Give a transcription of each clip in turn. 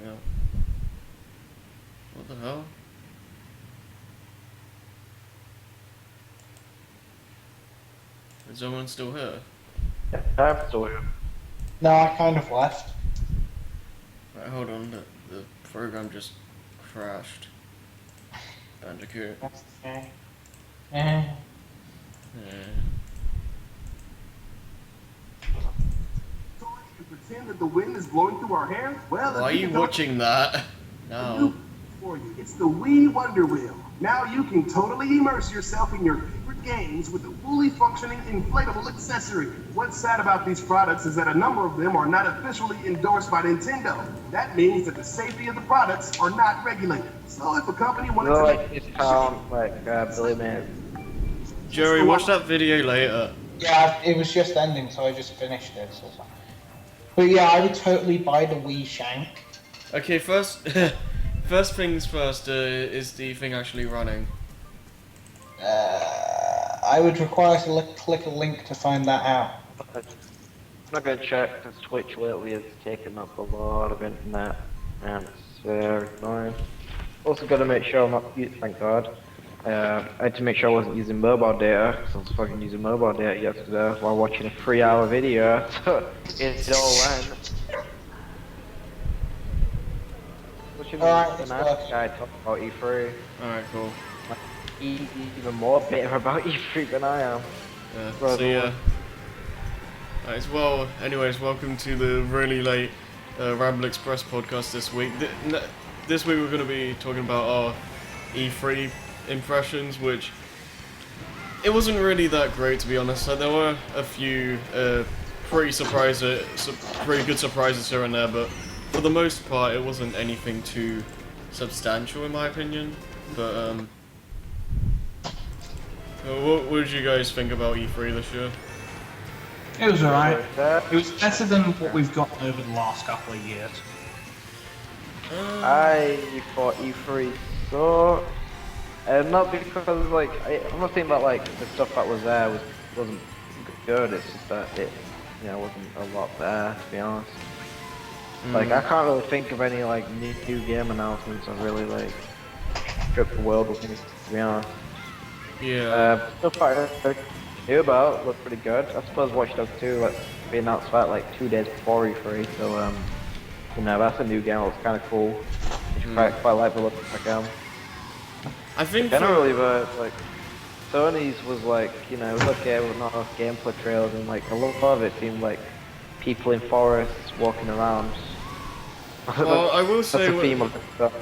hang on. What the hell? Is someone still here? Yeah, I'm still here. No, I kind of left. Right, hold on, the program just crashed. Bandicoot. That's okay. Yeah. You pretend that the wind is blowing through our hair? Well, Why are you watching that? No. For you. It's the Wii Wonder Wheel. Now you can totally immerse yourself in your favorite games with a fully functioning inflatable accessory. What's sad about these products is that a number of them are not officially endorsed by Nintendo. That means that the safety of the products are not regulated. So if a company wanted to Billy Man. Joey, watch that video later. Yeah, it was just ending, so I just finished it. So. But yeah, I would totally buy the Wii Shank. Okay, first things first, is the thing actually running? I would require to click a link to find that out. I'm not gonna check because Twitch lately has taken up a lot of internet and it's very annoying. Also gotta make sure I'm not, thank God. I had to make sure I wasn't using mobile data because I was fucking using mobile data yesterday while watching a 3-hour video, so it all went. Alright, The nice guy talk about E3. Alright, cool. He's even more bitter about E3 than I am. Yeah, Right, so yeah. Alright, well, anyways, welcome to the really late Ramble Express podcast this week. This week we're going to be talking about our E3 impressions, which it wasn't really that great, to be honest. So there were a few pretty good surprises here and there, but for the most part it wasn't anything too substantial in my opinion. But what did you guys think about E3 this year? It was alright. It was better than what we've got over the last couple of years. I thought E3 so, not because like I'm not saying that like the stuff that was there wasn't good. It's just that it wasn't a lot there, to be honest. Like I can't really think of any like new game announcements that really like shook the world with me, to be honest. Yeah. Stuff I knew about looked pretty good. I suppose Watch Dogs 2 like be announced about like 2 days before E3, so that's a new game. It looks kind of cool. Quite like the look of the game. I think generally, like Sony's was like it was okay with not enough gameplay trailers, and like a lot of it seemed like people in forests walking around. Well, I will say, that's the theme of the stuff.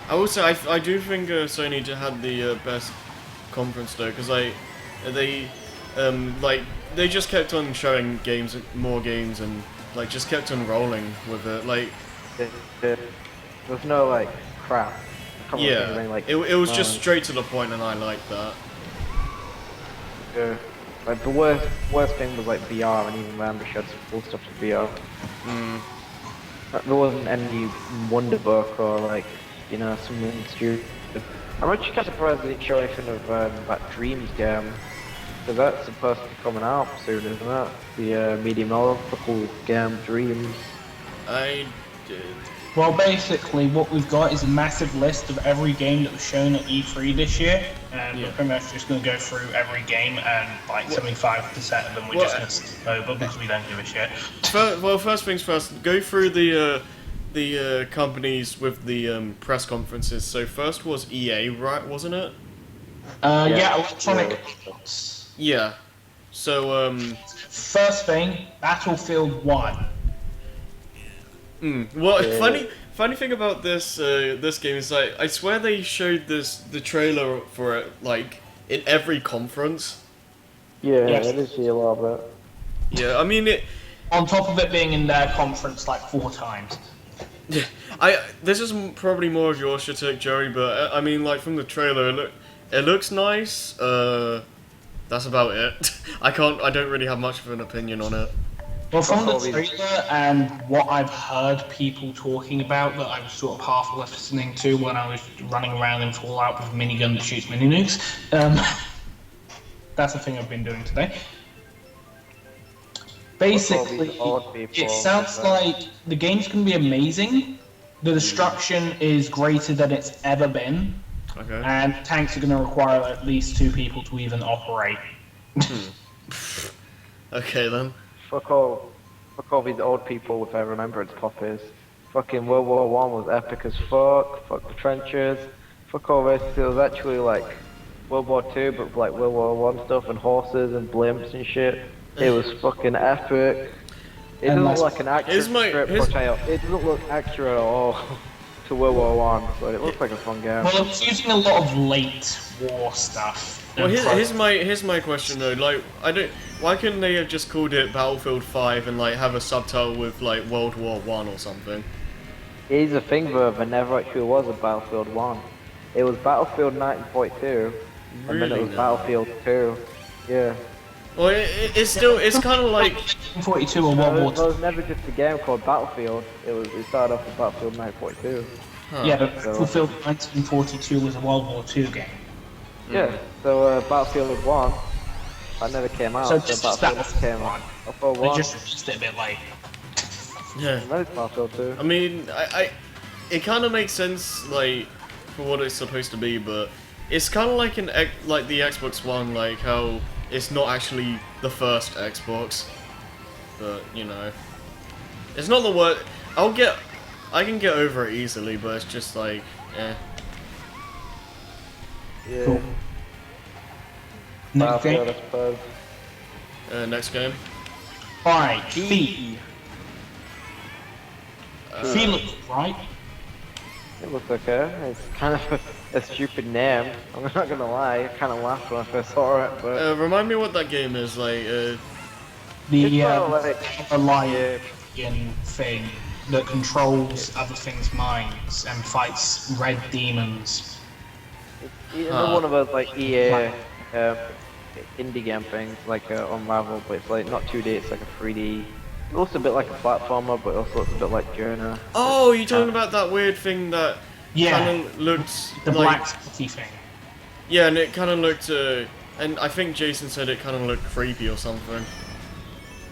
I will say I do think Sony had the best conference though, because they just kept on showing more games, and like just kept on rolling with it. Like there's no like crap. Yeah, it was just straight to the point, and I liked that. Yeah. Like the worst thing was like VR, and even then they showed some cool stuff to VR. There wasn't any Wonder Book or like something stupid. I'm actually kind of surprised they didn't show anything of that Dreams game, because that's supposed to be coming out soon, isn't it? The medium-level game Dreams. I did. Well, basically, what we've got is a massive list of every game that was shown at E3 this year, and we're pretty much just going to go through every game, and like 75% of them we're just going to skip over because we don't give a shit. First things first, go through the companies with the press conferences. So first was EA, right? Wasn't it? Yeah, Electronic Arts. Yeah. So First thing, Battlefield 1. Funny thing about this game is like I swear they showed the trailer for it like in every conference. Yeah, I did see a lot of it. Yeah, I mean it. On top of it being in their conference like 4 times. This is probably more of your shtick, Joey, but I mean like from the trailer it looks nice. That's about it. I don't really have much of an opinion on it. Well, from the trailer and what I've heard people talking about that I was sort of half listening to when I was running around in Fallout with a minigun that shoots mini nukes, that's the thing I've been doing today. Basically, it sounds like the game's going to be amazing, The destruction is greater than it's ever been, Okay. and tanks are going to require at least 2 people to even operate. Okay then. Fuck all these old people with their remembrance poppies. Fucking World War One was epic as fuck. Fuck the trenches. Fuck all this. It was actually like World War Two, but like World War One stuff and horses and blimps and shit. It was fucking epic. It doesn't look like an accurate portrayal. It doesn't look accurate at all to World War One, but it looks like a fun game. Well, it was using a lot of late war stuff. Well, here's my question though. Like, why couldn't they have just called it Battlefield 5 and like have a subtitle with like World War 1 or something? Here's the thing though, there never actually was a Battlefield 1. It was Battlefield 1942, and then it was Battlefield 2. Yeah. Well, it's kind of like 42 or World War There was never just a game called Battlefield. It started off with Battlefield 1942. Yeah, but Battlefield 1942 was a World War II game. Yeah, so Battlefield 1, that never came out, So so just Battlefield came out. Battlefield They 1, just released it a bit late. yeah. and then it's Battlefield 2. I mean, it kind of makes sense like for what it's supposed to be, but it's kind of like like the Xbox One, like how it's not actually the first Xbox, but you know, it's not the word. I can get over it easily, but it's just like, eh. Yeah. Cool. Next Battlefield, game. I suppose. Next game. Alright, Fee. Fee looks right. It looks okay. It's kind of a stupid name. I'm not gonna lie. I kind of laughed when I first saw it, but Remind me what that game is like. The it's sort of like alien thing that controls other things' minds and fights red demons. it's one of those like EA indie game things, like Unravel, but it's like not 2D. It's like a 3D. It looks a bit like a platformer, but also looks a bit like Journey. Oh, you're talking about that weird thing that kind of looked The like black spotty thing. yeah, and it kind of looked and I think Jason said it kind of looked creepy or something.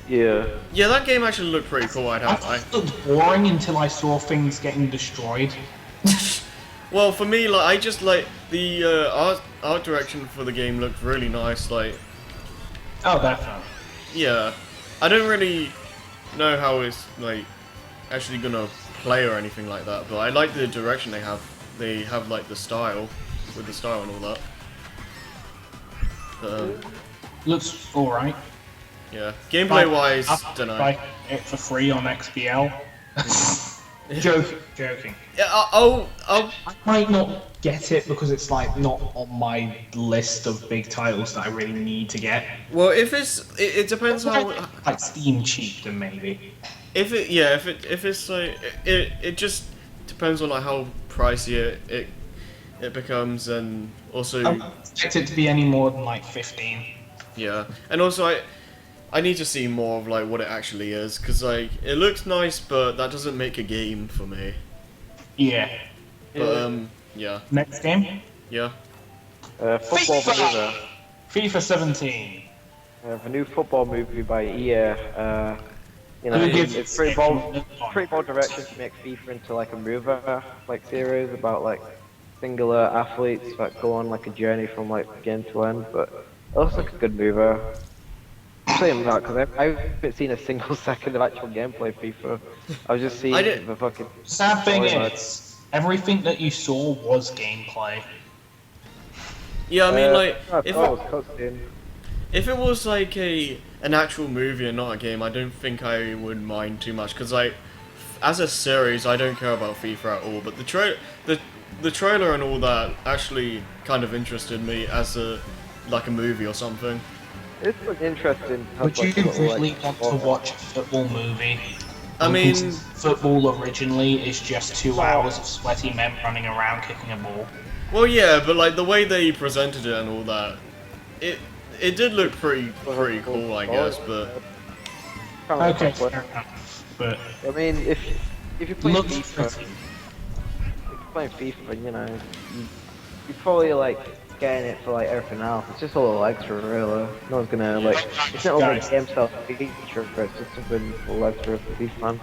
Yeah. Yeah, that game actually looked pretty cool. I thought it looked boring until I saw things getting destroyed. Well, for me, like I just like the art direction for the game looked really nice. Like, Oh, definitely. yeah, I don't really know how it's like actually gonna play or anything like that, but I like the direction they have. They have like the style with the style and all that. Looks alright. Yeah, gameplay wise, don't know. Buy it for free on XBL. Joking. Yeah, I'll I might not get it because it's like not on my list of big titles that I really need to get. well if it depends how Like Steam cheap then maybe. if it's like it just depends on like how pricey it becomes, and also I don't expect it to be any more than like 15. yeah, and also I need to see more of like what it actually is, because like it looks nice, but that doesn't make a game for me. Yeah. But yeah, Next game? yeah. Football movie. FIFA 17. The new football movie by EA. You know, Who gives it's it pretty bold direction to make FIFA into like a movie like series about like singular athletes that go on like a journey from like beginning to end. But it looks like a good movie. I'm saying that because I haven't seen a single second of actual gameplay of FIFA. I was just seeing the fucking. Sad thing is, everything that you saw was gameplay. Yeah, I mean like If if it was like an actual movie and not a game, I don't think I would mind too much, because like as a series I don't care about FIFA at all, but the trailer and all that actually kind of interested me as a movie or something. It's interesting. Would you really want to watch a football movie? I mean, football originally is just 2 hours of sweaty men running around kicking a ball. well, yeah, but like the way they presented it and all that, it did look pretty cool, I guess. But Okay, fair enough. But I mean, if you're playing looks FIFA, pretty. if you're playing FIFA, you know, you probably like getting it for like everything else. It's just a little extra, really. No one's gonna like. It's not like game style feature, but it's just something a little extra for these fans.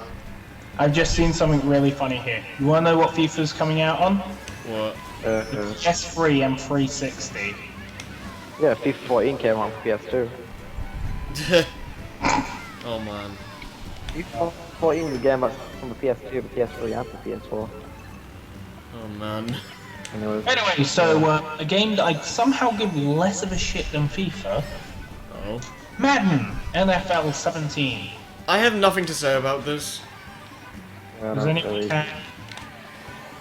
I've just seen something really funny here. You wanna know what FIFA's coming out on? What? PS3 and 360. Yeah, FIFA 14 came on PS2. Oh man. FIFA 14 is a game that's on the PS2, the PS3, and the PS4. Oh man. Anyway, so a game that I somehow give less of a shit than FIFA. Oh. Madden NFL 17. I have nothing to say about this. Yeah, Does anyone care?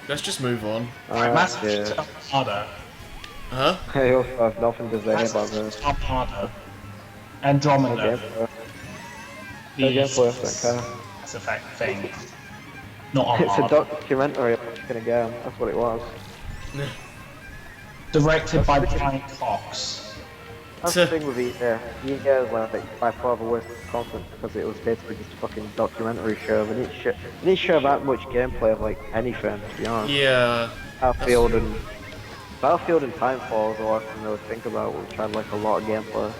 Let's just move on. Massive yeah. Armada. Huh? I also have nothing to say about this. Armada. Andromeda. The gameplay, I don't care. Mass Effect thing. Not It's a Armada. documentary in a game, that's what it was. Directed by Brian Cox. That's the thing with EA. EA is like by far the worst content because it was basically just a fucking documentary show. They didn't show that much gameplay of like anything, to be honest. Yeah. Battlefield and Timefall is all I can really think about, which had like a lot of gameplay.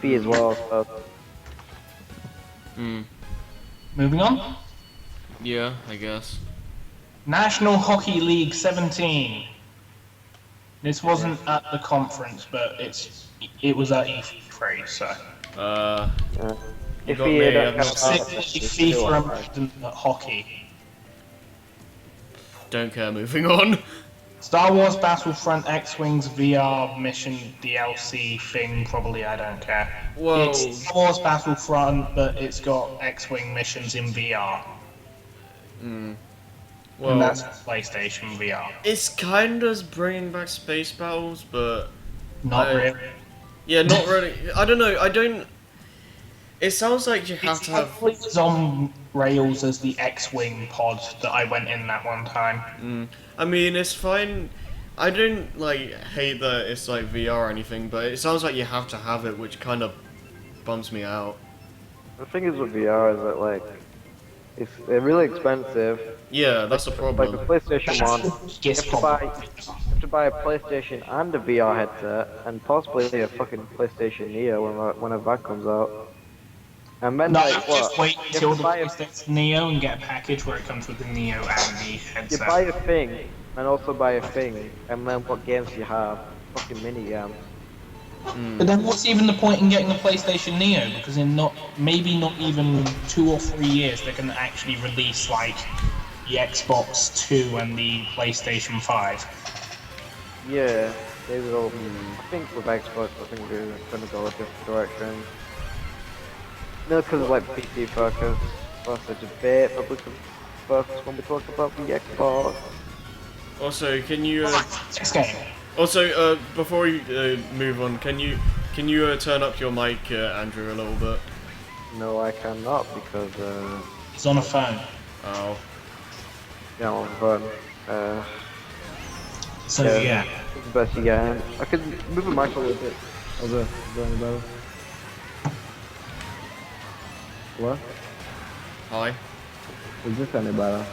B as well, so. Hmm. Moving on. Yeah, I guess. National Hockey League 17. This wasn't at the conference, but it was at E3, so. Yeah. You If got EA me, don't I'm count not- that, FIFA American Hockey. Don't care, moving on. Star Wars Battlefront X-Wings VR mission DLC thing, probably I don't care. Whoa. It's Star Wars Battlefront, but it's got X-Wing missions in VR. And Well, that's PlayStation VR. it's kind of bringing back space battles, but Not really. yeah, not really. I don't know. I don't. It sounds like you have to have. It's on rails as the X-Wing pod that I went in that one time. I mean, it's fine. I don't like hate that it's like VR or anything, but it sounds like you have to have it, which kind of bums me out. The thing is with VR is that like they're really expensive. Yeah, that's the Like problem. the PlayStation One, you Yes, have to buy a PlayStation and a VR headset, and possibly a fucking PlayStation Neo whenever that comes out. And then No, like what? just wait You have until to the buy a PlayStation Neo and get a package where it comes with the Neo and the You buy headset. a thing, and also buy a thing, and then what games do you have? Fucking mini games. But then what's even the point in getting a PlayStation Neo? Because in maybe not even 2 or 3 years they're going to actually release like the Xbox 2 and the PlayStation 5. Yeah, they will. I think with Xbox, I think they're gonna go a different direction. No, because of like PC focus. Plus the debate, but we can focus when we talk about the Xbox. Also, can you? Next game. Also, before we move on, can you turn up your mic, Andrew, a little bit? No, I cannot because It's on a phone. Oh. yeah, I'm fun. So Yeah. yeah. It's the best you can. I could move the mic a little bit. How's that? Is that any better? What? Hi. Is this any better?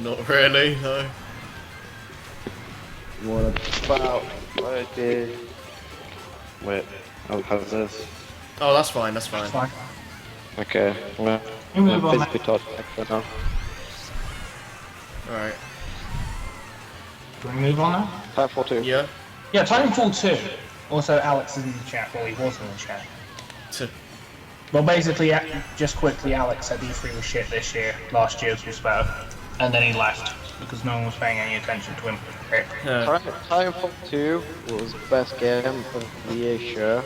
Not really. No. What about what it is? Wait, how's this? Oh, that's fine. That's fine. Fine. Okay, well, You move on. basically talking extra now. All right. Do we move on now? Titanfall 2. Yeah. Yeah, Titanfall 2. Also, Alex is in the chat. Well, he was in the chat. Well, basically, just quickly, Alex said E3 was shit this year. Last year's was better. And then he left because no one was paying any attention to him. Titanfall 2 was the best game from the EA, sure.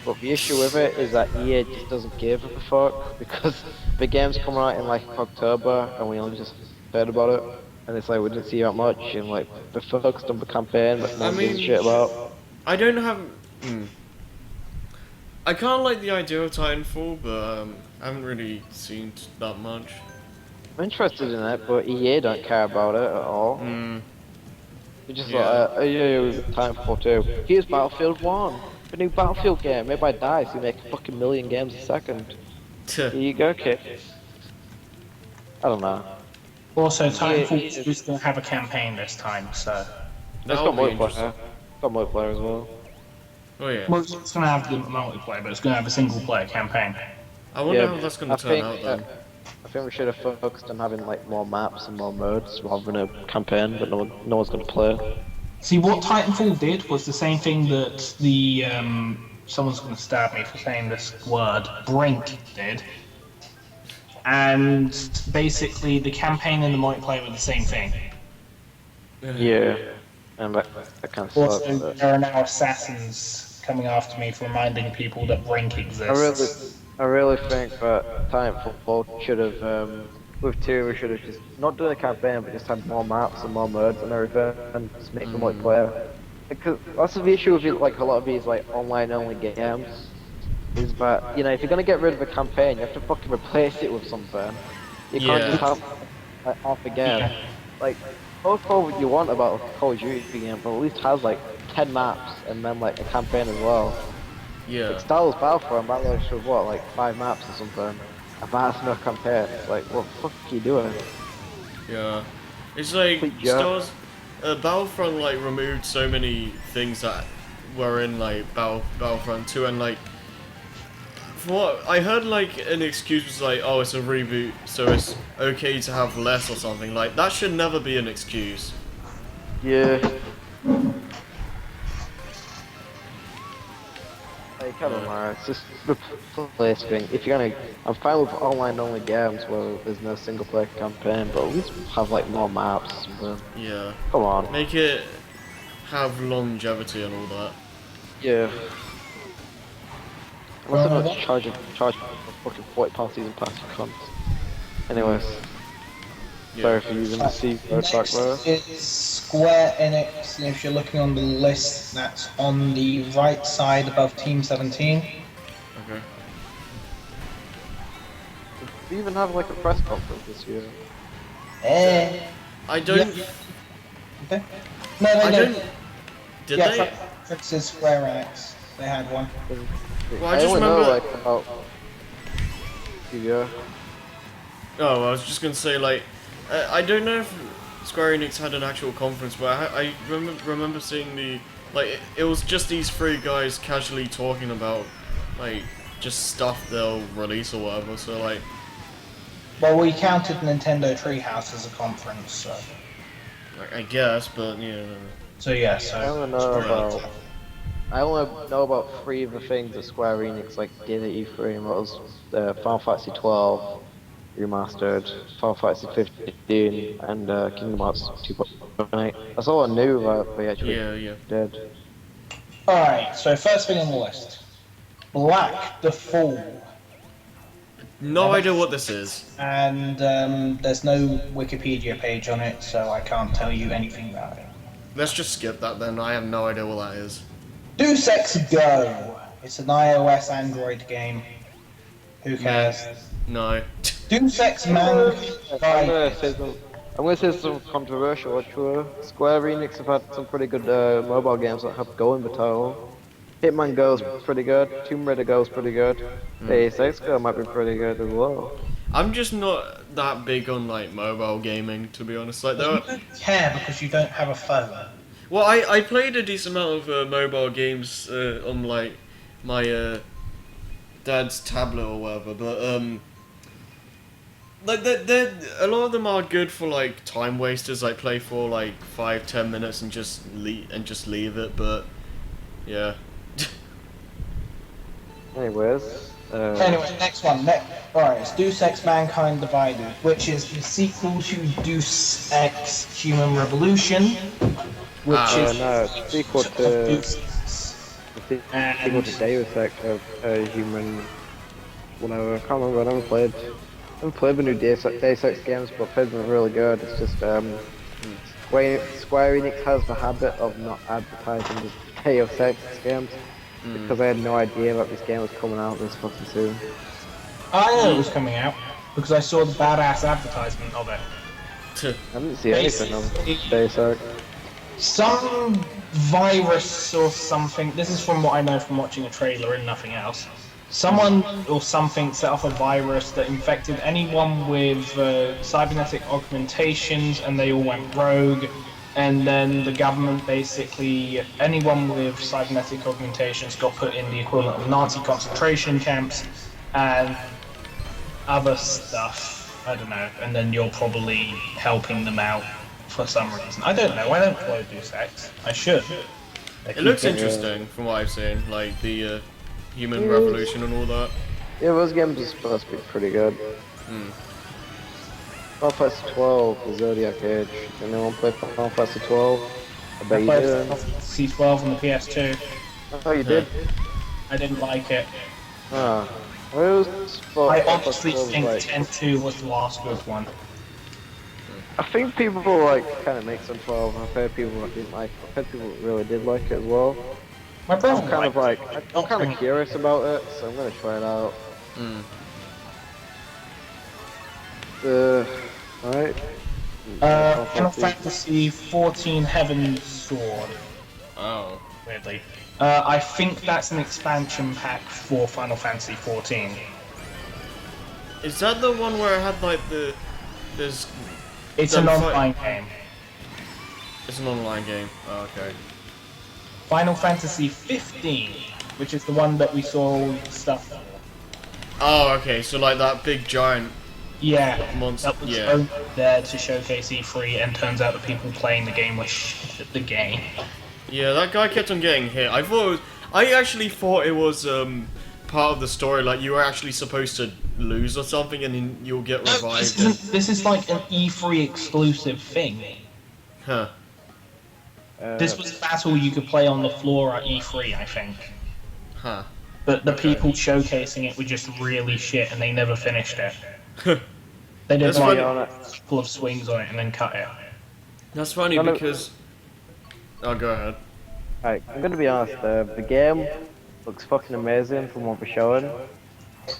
But the issue with it is that EA just doesn't give a fuck because the game's coming out in like October and we only just heard about it. And it's like we didn't see that much and like they're focused on the campaign but no one gives a shit about. I don't have. I kind of like the idea of Titanfall, but I haven't really seen that much. I'm interested in it, but EA don't care about it at all. They're just like, yeah, Titanfall 2. Here's Battlefield 1, a new Battlefield game made by DICE who make a fucking million games a second. Here you go, kid. I don't know. Also, Titanfall 2 is going to have a campaign this time, so... It's got multiplayer. It's got multiplayer as well. Oh yeah. Well, it's going to have the multiplayer, but it's going to have a single-player campaign. I wonder how that's going to turn out then. I think we should have focused on having like more maps and more modes rather than a campaign, but no one's going to play. See, what Titanfall did was the same thing that the someone's going to stab me for saying this word, Brink did. And basically, the campaign and the multiplayer were the same thing. Yeah, and that kind of sucks. Also, there are now assassins coming after me for reminding people that Brink exists. I really think that Titanfall should have, with 2, we should have just not done a campaign, but just had more maps and more modes and everything, and just make them multiplayer. Because that's the issue with like a lot of these like online only games, is that if you're gonna get rid of a campaign, you have to fucking replace it with something. You can't just have like, half a game. Yeah. Like, post what you want about a Call of Duty game, but at least has like 10 maps and then like a campaign as well. Yeah. Like Star Wars Battlefront, that should what, like 5 maps or something. And that's no campaign. It's like, what the fuck are you doing? Yeah. It's like Star Wars, Battlefront like removed so many things that were in like Battlefront 2, and like from what I heard, like an excuse was like, oh, it's a reboot, so it's okay to have less or something. Like that should never be an excuse. Yeah. Like, come on, it's just replace thing. If you're gonna, I'm fine with online only games where there's no single player campaign, but at least have like more maps or something. Yeah. Come on. Make it have longevity and all that. Yeah. Unless they're not charge for fucking £40 season pass for cunts. Anyways. Yeah. Sorry for using the C word back there. Is Square Enix, if you're looking on the list, that's on the right side above Team 17. Okay. Did we even have like a press conference this year? I don't. Yeah. Okay. No. Did yeah, they? Conference is Square Enix. They had one. Well, I just only remember. know like about. Yeah. Oh, I was just gonna say like, I don't know if Square Enix had an actual conference, but I remember seeing the like it was just these 3 guys casually talking about like just stuff they'll release or whatever. So like. Well, we counted Nintendo Treehouse as a conference, so. I guess, but yeah. So yeah, so. I only know about 3 of the things that Square Enix like did at E3, and that was Final Fantasy 12 remastered, Final Fantasy 15, and Kingdom Hearts 2.8. That's all I knew that they actually did. Alright, so first thing on the list. Black the Fall. No idea what this is. And there's no Wikipedia page on it, so I can't tell you anything about it. Let's just skip that then. I have no idea what that is. Deus Ex Go. It's an iOS Android game. Who cares? No. Deus Ex I'm Mankind. gonna say some controversial, true. Square Enix have had some pretty good mobile games that have Go in the title. Hitman Go's pretty good, Tomb Raider Go's pretty good, Deus Ex Go might be pretty good as well. I'm just not that big on like mobile gaming, to be honest. Like, You don't care because you don't have a phone. well, I played a decent amount of mobile games on like my dad's tablet or whatever, but like a lot of them are good for like time wasters. Like play for like 5-10 minutes and just leave it. But yeah. Anyways. Anyway, next one. Alright, it's Deus Ex Mankind Divided, which is the sequel to Deus Ex Human Revolution, which is no, it's sequel to sequel to Deus Ex Human. Whatever. I can't remember. I haven't played the new Deus Ex games, but played them really good. It's just Square Enix has the habit of not advertising the Deus Ex games. Because I had no idea that this game was coming out this fucking soon. I know it was coming out because I saw the badass advertisement of it. I didn't see anything of Deus Ex. Some virus or something. This is from what I know from watching a trailer and nothing else. Someone or something set off a virus that infected anyone with cybernetic augmentations, and they all went rogue. And then the government basically, anyone with cybernetic augmentations got put in the equivalent of Nazi concentration camps, and other stuff. I don't know, and then you're probably helping them out for some reason. I don't know. I don't follow Deus Ex. I should. It looks interesting from what I've seen, like the human revolution and all that. Yeah, those games are supposed to be pretty good. Final Fantasy 12, the Zodiac Age. Anyone play Final Fantasy 12? I bet you did. Final Fantasy 12 on the PS2. Oh, you did? I didn't like it. Ah. I honestly think 10-2 was the last good one. I think people like kind of mix on 12. I've heard people that didn't like. I've heard people that really did like it as well. My brother I'm kind of curious about it, so I'm gonna try it out. Alright. Final Fantasy 14 Heaven's Sword. Oh. Weirdly. I think that's an expansion pack for Final Fantasy 14. Is that the one where I had like It's an online game. It's an online game. Oh, okay. Final Fantasy 15, which is the one that we saw all the stuff for. Oh, okay. So like that big giant. Yeah, Monster. that was only there to showcase E3, and turns out the people playing the game were shit at the game. Yeah, that guy kept on getting hit. I actually thought it was part of the story, like you were actually supposed to lose or something, and then you'll get revived. This is like an E3 exclusive thing. Huh. This was a battle you could play on the floor at E3, I think. Huh. But the people showcasing it were just really shit, and they never finished it. They did like a couple of swings on it and then cut it. That's funny because. Oh, go ahead. Alright, I'm gonna be honest. The game looks fucking amazing from what we're showing,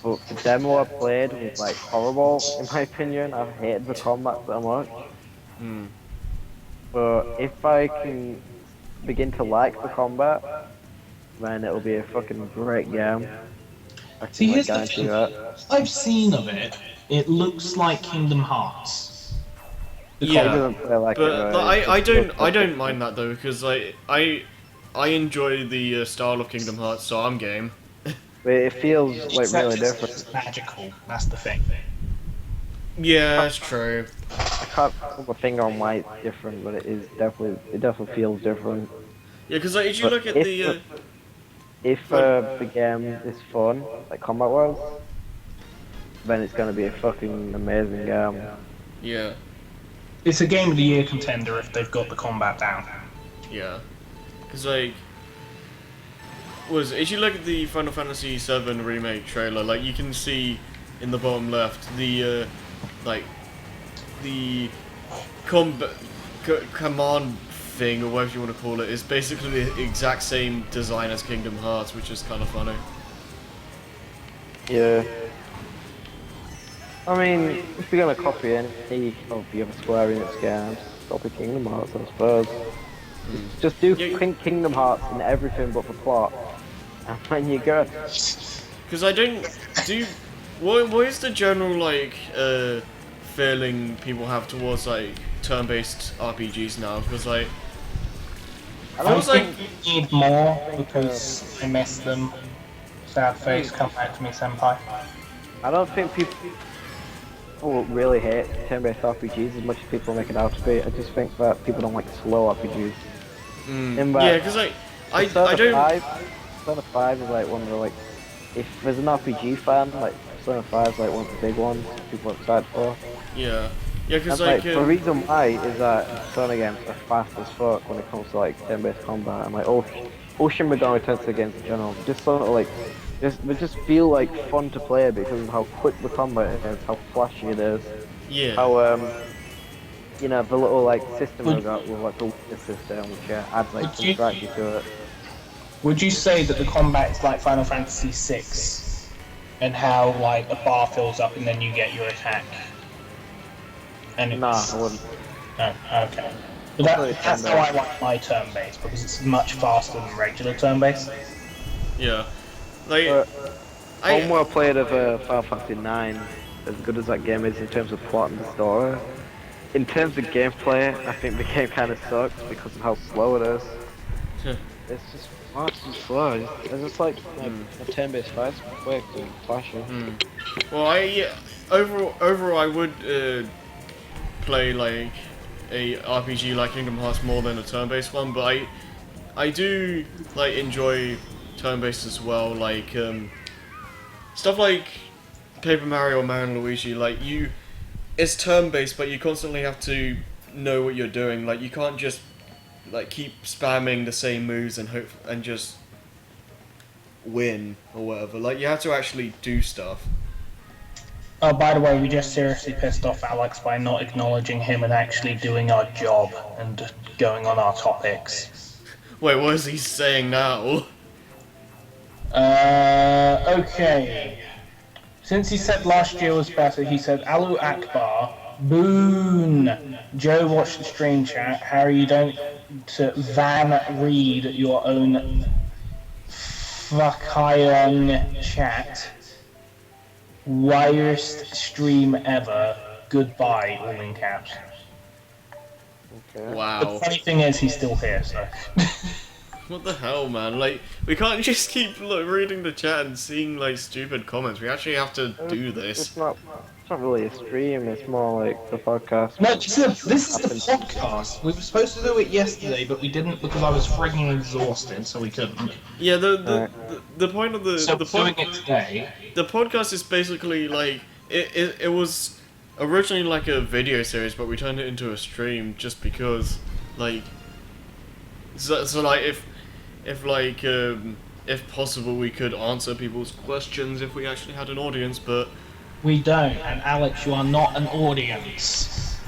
but the demo I played was like horrible in my opinion. I hated the combat so much. But if I can begin to like the combat, then it'll be a fucking great game. See, here's the thing. I've seen of it. It looks like Kingdom Hearts. Yeah, but I don't mind that though, because I enjoy the style of Kingdom Hearts, so I'm game. But it feels like really different. It's magical. That's the thing. Yeah, that's true. I can't put my finger on why it's different, but it definitely feels different. Yeah, because like, if you look at if the game is fun, like combat wise, then it's gonna be a fucking amazing game. Yeah. It's a game of the year contender if they've got the combat down. Yeah. Because like, if you look at the Final Fantasy VII remake trailer, like you can see in the bottom left the the command thing, or whatever you want to call it, is basically the exact same design as Kingdom Hearts, which is kind of funny. Yeah. I mean, if you're gonna copy any of the other Square Enix games, copy Kingdom Hearts, I suppose. Just do Kingdom Hearts and everything but the plot, and then you're good. Because I don't do. What is the general like feeling people have towards like turn-based RPGs now? Because like, I think you need more because I miss them. Sad face, come back to me, senpai. I don't think people really hate turn-based RPGs as much as people make it out to be. I just think that people don't like slow RPGs. Yeah, because like, I don't. Persona 5 is like one of the like, if there's an RPG fan, like Persona 5 is like one of the big ones people are excited for. Yeah, yeah, because like the reason why is that Persona games are fast as fuck when it comes to like turn-based combat, and like Shin Megami Tensei games in general, just sort of like, they just feel like fun to play because of how quick the combat is, how flashy it is. Yeah. How you know, the little like system we got with like the weakness system, which adds like some strategy to it. Would you say that the combat is like Final Fantasy VI, and how like a bar fills up and then you get your attack? And nah, I wouldn't. Oh, okay. But that's how I like my turn-based, because it's much faster than regular turn-based. Yeah. Like, one more I played of Final Fantasy 9, as good as that game is in terms of plot and the story, in terms of gameplay, I think the game kind of sucks because of how slow it is. it's just fast and slow. It's just like a turn-based fight, quick and flashy. Well, overall I would play like a RPG like Kingdom Hearts more than a turn-based one, but I do like enjoy turn-based as well, like stuff like Paper Mario or Mario and Luigi. Like it's turn-based, but you constantly have to know what you're doing. Like you can't just like keep spamming the same moves and hope and just win or whatever. Like you have to actually do stuff. Oh, by the way, we just seriously pissed off Alex by not acknowledging him and actually doing our job and going on our topics. Wait, what is he saying now? Okay. Since he said last year was better, he said Alu Akbar, Boon. Joe watched the stream chat. Harry, you don't Van read your own fucking chat. Worst stream ever. Goodbye, all in caps. Okay. Wow. The funny thing is, he's still here, so. What the hell, man? Like, we can't just keep reading the chat and seeing like stupid comments. We actually have to do this. It's not really a stream. It's more like the podcast. No, this is the podcast. We were supposed to do it yesterday, but we didn't because I was frigging exhausted, so we couldn't. Yeah, the point of the So the we're doing it today. The podcast is basically like it was originally like a video series, but we turned it into a stream just because like so like if possible we could answer people's questions if we actually had an audience, but We don't, and Alex, you are not an audience.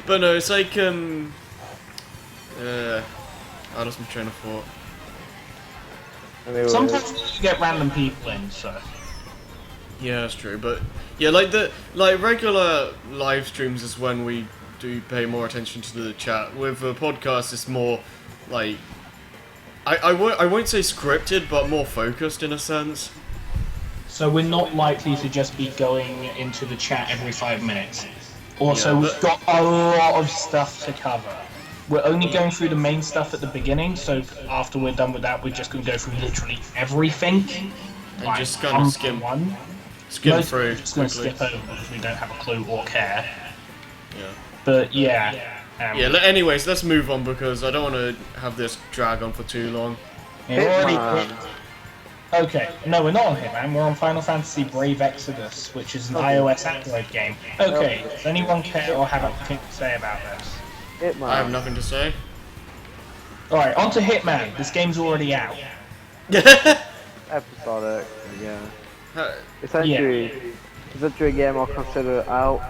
but no, it's like I lost my train of thought. Anyway, Sometimes you get random people in, so. Yeah, that's true, but yeah, like regular live streams is when we do pay more attention to the chat. With a podcast, it's more like I won't say scripted, but more focused in a sense. So we're not likely to just be going into the chat every 5 minutes. Also, Yeah, we've got a lot of stuff to cover. We're only going through the main stuff at the beginning, so after we're done with that, we're just going to go through literally everything. And just kind of skim through Most of it's just going to quickly. skip over because we don't have a clue or care. Yeah. But yeah. Anyways, let's move on because I don't want to have this drag on for too long. We're already Hitman. Okay, no, we're not on Hitman. We're on Final Fantasy Brave Exodus, which is an iOS Android game. Okay, does anyone care or have anything to say about this? Hitman. I have nothing to say. Alright, on to Hitman. This game's already out. Episodic. Yeah. Uh, Essentially a game I'll consider out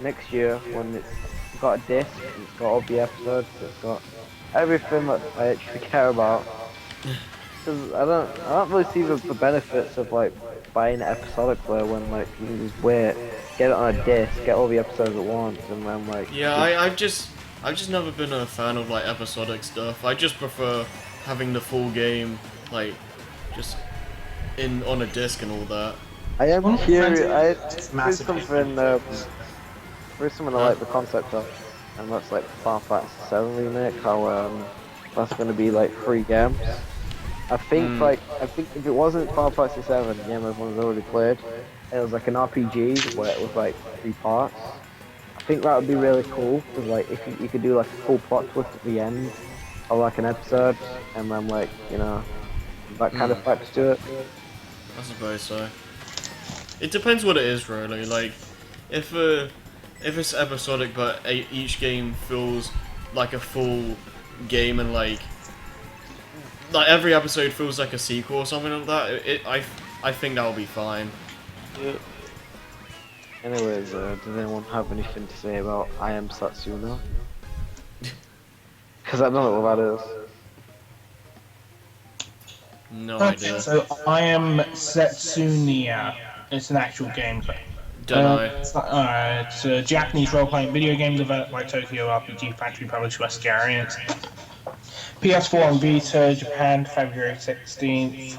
next year when it's got a disc, it's got all the episodes, it's got everything that I actually care about. Because I don't really see the benefits of like buying an episodic player when like you can just wait, get it on a disc, get all the episodes at once, and then like. Yeah, I've just never been a fan of like episodic stuff. I just prefer having the full game like just on a disc and all that. I am curious. It's massive. There's something I like the concept of, and that's like Final Fantasy 7 remake. How that's going to be like 3 games. I think if it wasn't Final Fantasy 7, the game everyone's already played, it was like an RPG where it was like 3 parts. I think that would be really cool because like if you could do like a full plot twist at the end of like an episode, and then like that kind of facts to it. I suppose so. It depends what it is, really. Like, if it's episodic, but each game feels like a full game, and like every episode feels like a sequel or something like that, I think that'll be fine. Yeah. Anyways, does anyone have anything to say about I Am Satsuna? Because I don't know what that is. No Okay, idea. so I Am Setsunia. It's an actual game. Don't know. It's a Japanese role-playing video game developed by Tokyo RPG Factory published by Square Enix. PS4 and Vita, Japan, February 16th.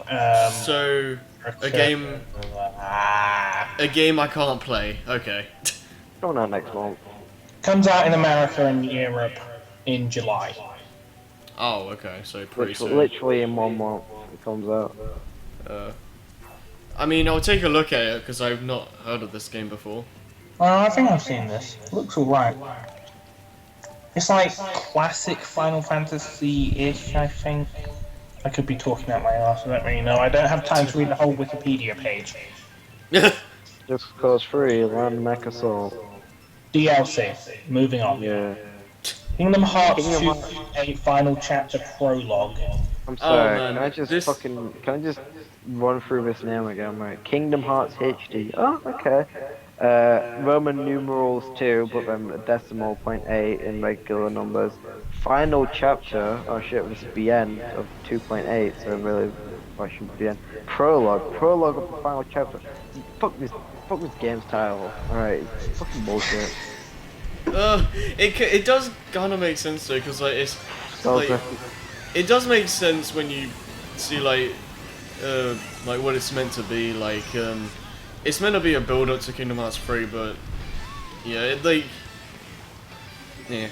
So a game I can't play. Okay. Coming out next month. Comes out in America and Europe in July. Oh, okay, so pretty soon. Literally in 1 month it comes out. I mean, I'll take a look at it because I've not heard of this game before. I think I've seen this. It looks alright. It's like classic Final Fantasy-ish, I think. I could be talking out my ass, I don't really know. I don't have time to read the whole Wikipedia page. Just cause free, land Mecha Soul. DLC. Moving on. Yeah. Kingdom Hearts 2.8 Final Chapter Prologue. I'm sorry, man, can I just run through this name again, right? Kingdom Hearts HD. Oh, okay. Roman numerals 2, but then a decimal 0.8 in regular numbers. Final chapter, oh shit, this is the end of 2.8, so really, I should be the end. Prologue of the final chapter. Fuck this game's title. Alright, it's fucking bullshit. It does kind of make sense though, because like it's like it does make sense when you see like what it's meant to be. Like it's meant to be a build up to Kingdom Hearts 3, but yeah, yeah.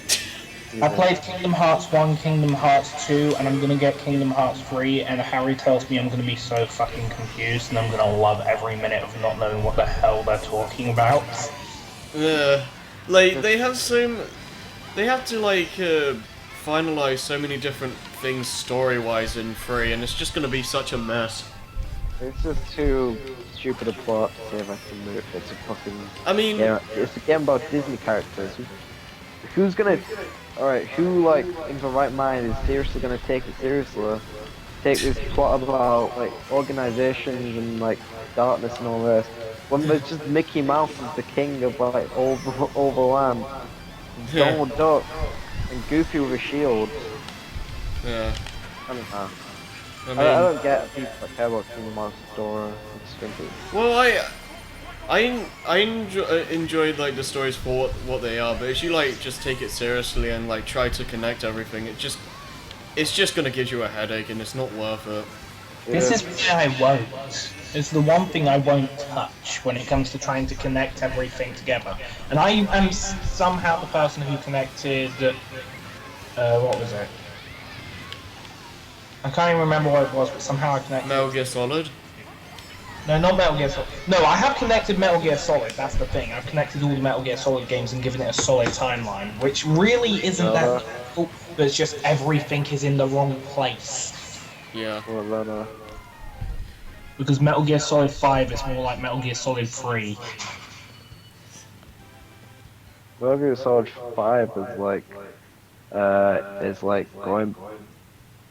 I played Kingdom Hearts 1, Kingdom Hearts 2, and I'm gonna get Kingdom Hearts 3, and Harry tells me I'm gonna be so fucking confused, and I'm gonna love every minute of not knowing what the hell they're talking about. Yeah, like they have to like finalize so many different things story-wise in 3, and it's just gonna be such a mess. It's just too stupid a plot to say if I can move. It's a fucking. I mean, yeah, it's a game about Disney characters. Who's gonna? Alright, who like in the right mind is seriously gonna take it seriously? Take this plot about like organizations and like darkness and all this. When there's just Mickey Mouse as the king of like all the land, Donald Duck and Goofy with a shield. Yeah. I don't know. I mean, I don't get people that care about Kingdom Hearts story. I just think it's... Well, I enjoyed like the stories for what they are, but if you like just take it seriously and like try to connect everything, it's just gonna give you a headache and it's not worth it. Yeah. This is where I won't. It's the one thing I won't touch when it comes to trying to connect everything together. And I am somehow the person who connected. What was it? I can't even remember what it was, but somehow I connected. Metal Gear Solid? No, not Metal Gear Solid. No, I have connected Metal Gear Solid, that's the thing. I've connected all the Metal Gear Solid games and given it a solid timeline, which really isn't that difficult, but it's just everything is in the wrong place. Yeah. Well, Because Metal Gear Solid 5 is more like Metal Gear Solid 3. Metal Gear Solid 5 is like going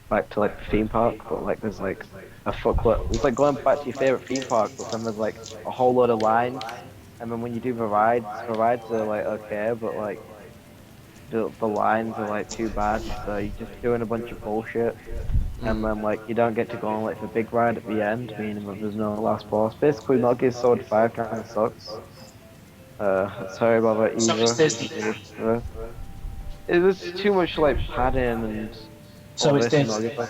back to like the theme park, but like there's like a fuckload. It's like going back to your favorite theme park, but then there's like a whole load of lines, and then when you do the rides are like okay, but like the lines are like too bad, so you're just doing a bunch of bullshit, and then like you don't get to go on like the big ride at the end, meaning that there's no last boss. Basically, Metal Gear Solid 5 kind of sucks. Sorry about that either. So it's Disney. It was too much like padding and. So it's Disney. Disney.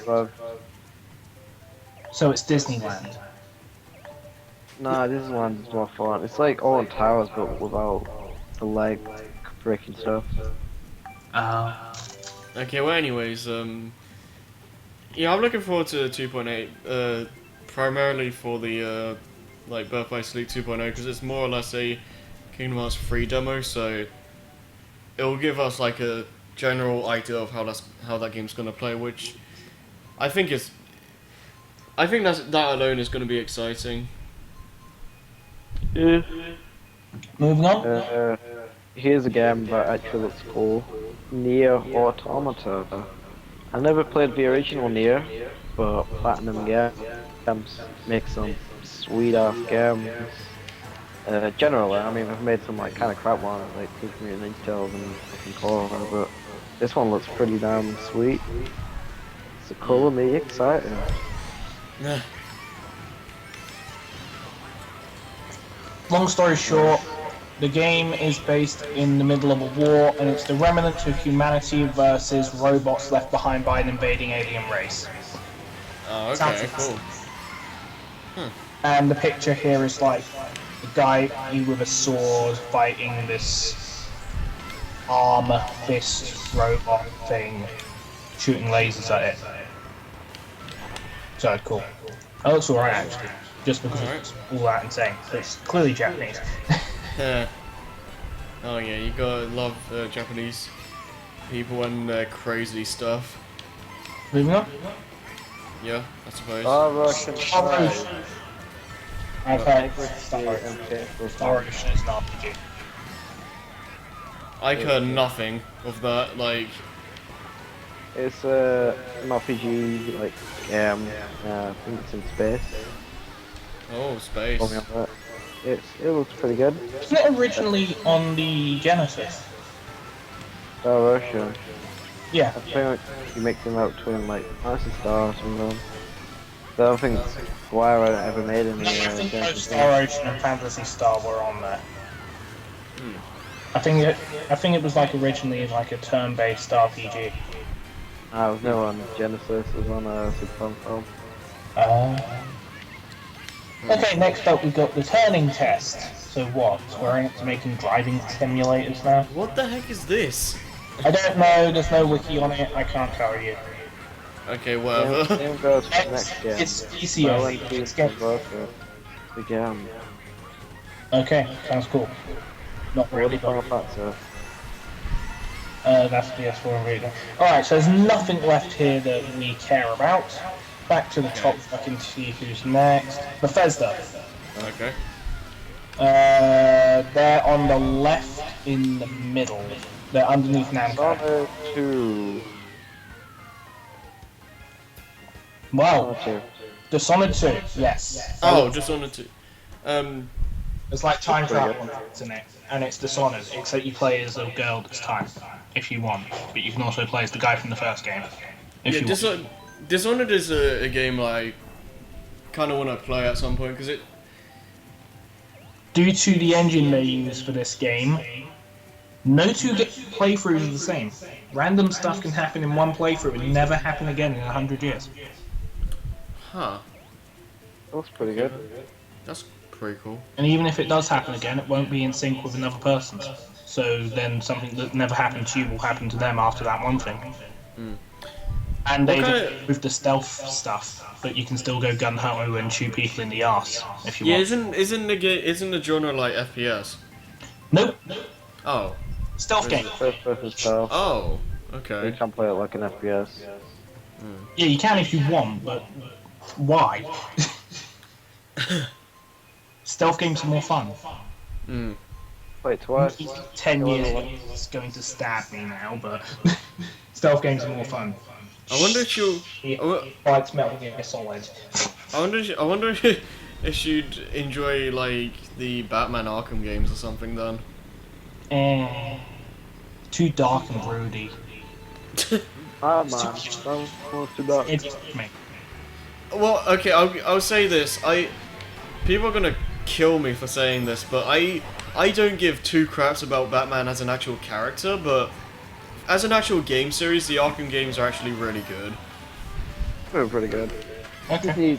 So it's Disneyland. Nah, Disneyland's more fun. It's like all in towers, but without the leg breaking stuff. Okay, well anyways, yeah, I'm looking forward to 2.8, primarily for the, like, Birth by Sleep 2.0, because it's more or less a Kingdom Hearts 3 demo, so it'll give us, like, a general idea of how that game's gonna play, which I think that alone is gonna be exciting. Yeah. Moving on. Here's a game that actually looks cool. Nier Automata. I never played the original Nier, but Platinum Games make some sweet ass games. Generally, I mean, they've made some like kind of crap ones like Teenage Mutant Ninja Turtles and fucking Korra, but this one looks pretty damn sweet. It's cool and me exciting. Long story short, the game is based in the middle of a war, and it's the remnants of humanity versus robots left behind by an invading alien race. Oh, okay, cool. And the picture here is like a guy with a sword fighting this arm fist robot thing. shooting lasers at it. So cool. That looks alright actually, just because it's all that insane. But it's clearly Japanese. Oh yeah, you gotta love Japanese people and their crazy stuff. Moving on. Yeah, I suppose. Russian I've heard Star Ocean is an RPG. I heard nothing of that, like... It's an RPG, like, I think it's in space. Oh, space. It looks pretty good. Wasn't it originally on the Genesis? Star Ocean. Yeah. I think you make them out between, like, Fantasy Star or something. So I don't think Square ever made any I think both Genesis Star Ocean and Fantasy Star were on there. I think it was like originally like a turn-based RPG. It was no on Genesis, it was on a Super Famicom. Okay, next up we've got the turning test. So what? Square Enix making driving simulators now? What the heck is this? I don't know, there's no wiki on it, I can't tell you. Okay, whatever. Same goes for the next game. It's PC only. Again. Okay, sounds cool. Not really, but... that's PS4 and Vita. Alright, so there's nothing left here that we care about. Back to the top so I can see who's next. Bethesda. Okay. They're on the left in the middle. They're underneath Namco. Dishonored 2. Wow. Dishonored 2, yes. Oh, Dishonored 2. It's like time travel, isn't it? And it's Dishonored, except you play as a girl this time, if you want. But you can also play as the guy from the first game, if you want. Dishonored is a game I kind of want to play at some point, because it... Due to the engine they use for this game, no two playthroughs are the same. Random stuff can happen in one playthrough and never happen again in 100 years. Huh. That's pretty good. That's pretty cool. And even if it does happen again, it won't be in sync with another person's. So then something that never happened to you will happen to them after that one thing. And they with the stealth stuff, but you can still go gun ho and shoot people in the arse if you want. Isn't the genre like FPS? Nope. Oh. Stealth game. First person stealth. Oh. Okay. You can play it like an FPS. Yeah, you can if you want, but why? Stealth games are more fun. Play it twice. 10 years ago, it's going to stab me now, but stealth games are more fun. I wonder if you. Fights Metal Gear Solid. I wonder if you'd enjoy like the Batman Arkham games or something then. Too dark and broody. Ah man, don't too dark. It's me. Well, okay, I'll say this. People are gonna kill me for saying this, but I don't give two craps about Batman as an actual character, but as an actual game series, the Arkham games are actually really good. They're pretty good. Okay.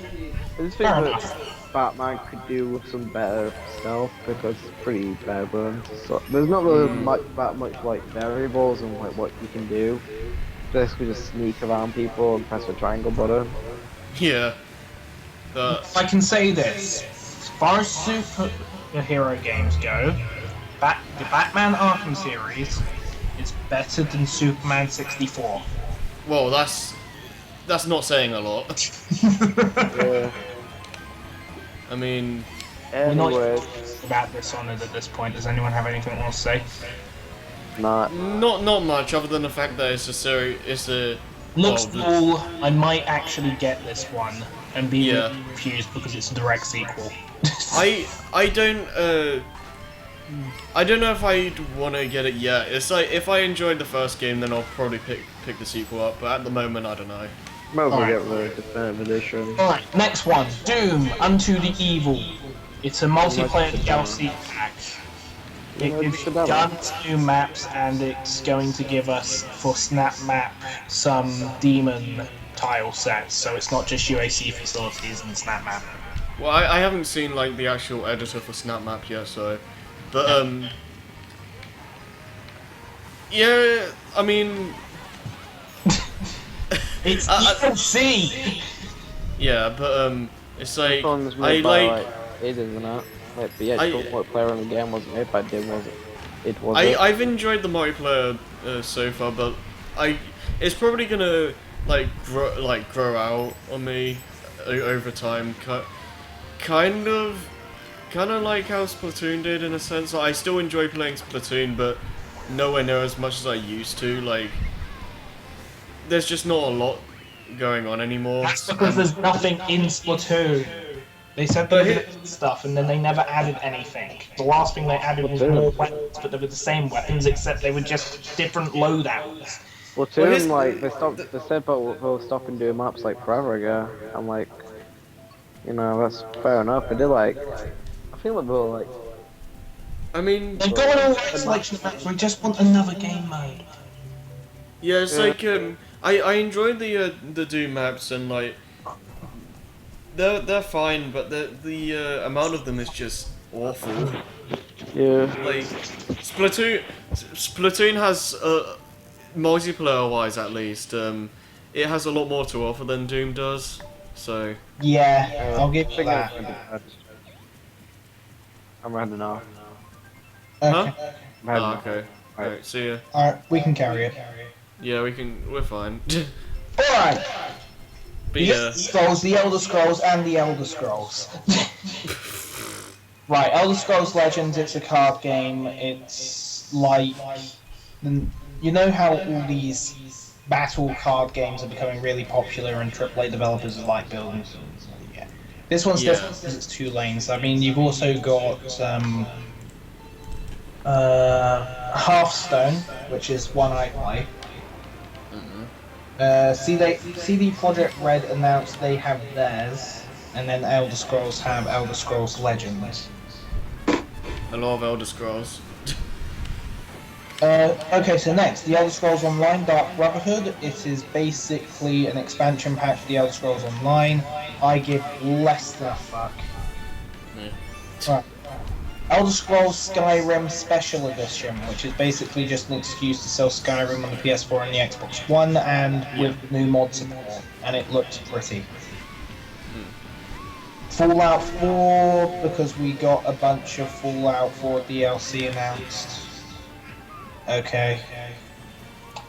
I just think that Batman could do with some better stealth because it's pretty bare bones. So there's not really that much like variables and like what you can do. Basically just sneak around people and press the triangle button. Yeah. I can say this. As far as superhero games go, the Batman Arkham series is better than Superman 64. Well, that's not saying a lot. Yeah. I mean... We're not Anyway, about Dishonored at this point. Does anyone have anything else to say? not. Not much, other than the fact that it's Looks cool. I might actually get this one and be confused because it's a direct sequel. I don't know if I'd want to get it yet. It's like if I enjoyed the first game, then I'll probably pick the sequel up. But at the moment, I don't know. Might as well get the definitive edition. Alright, next one. Doom, Unto the Evil. It's a multiplayer DLC pack. It gives you guns, new maps, and it's going to give us, for Snap Map, some demon tile sets. So it's not just UAC facilities and Snap Map. Well, I haven't seen like the actual editor for Snap Map yet, so... But, yeah, I mean... It's DLC. Yeah, but it's like This one was I made by like. id, isn't it? Like the actual multiplayer in the game wasn't made by id, was it? I've enjoyed the multiplayer so far, but it's probably gonna grow out on me over time. Kind of like how Splatoon did in a sense. Like, I still enjoy playing Splatoon, but nowhere near as much as I used to. Like, there's just not a lot going on anymore. That's because there's nothing in Splatoon. They said they did stuff and then they never added anything. The last thing they added was more weapons, but they were the same weapons except they were just different loadouts. Splatoon, like, they said they'll stop and do maps like forever ago. I'm like, you know, that's fair enough. But they're like, I feel like they're like, I mean, they're going all right selection of maps, we just want another game mode. Yeah, it's like I enjoyed the Doom maps and like they're fine, but the amount of them is just awful. yeah. Like Splatoon has multiplayer wise at least it has a lot more to offer than Doom does. So yeah, I'll give you that. I'm running off. Huh? I'm Oh, okay. Alright, see ya. Alright, we can carry it. Yeah, we're fine. Alright! But yeah. The Elder Scrolls, and the Elder Scrolls. Right, Elder Scrolls Legends, it's a card game. It's like... You know how all these battle card games are becoming really popular and AAA developers are like building? Yeah. This one's different because it's 2 lanes. I mean, you've also got Hearthstone, which is one I play. CD Projekt Red announced they have theirs, and then Elder Scrolls have Elder Scrolls Legends. A lot of Elder Scrolls. Okay, so next, the Elder Scrolls Online Dark Brotherhood. It is basically an expansion pack for the Elder Scrolls Online. I give less than a fuck. Yeah. Right. Elder Scrolls Skyrim Special Edition, which is basically just an excuse to sell Skyrim on the PS4 and the Xbox One, and with new mod support, and it looks pretty. Fallout 4, because we got a bunch of Fallout 4 DLC announced. Okay.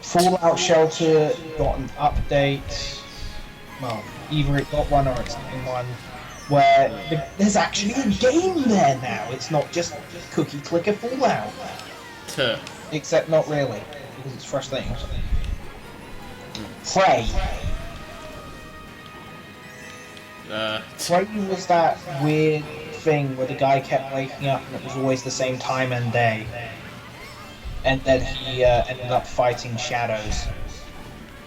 Fallout Shelter got an update. Well, either it got one or it's getting one. Where there's actually a game there now. It's not just cookie clicker Fallout. Except not really, because it's frustrating. Prey. Prey was that weird thing where the guy kept waking up and it was always the same time and day. And then he ended up fighting shadows.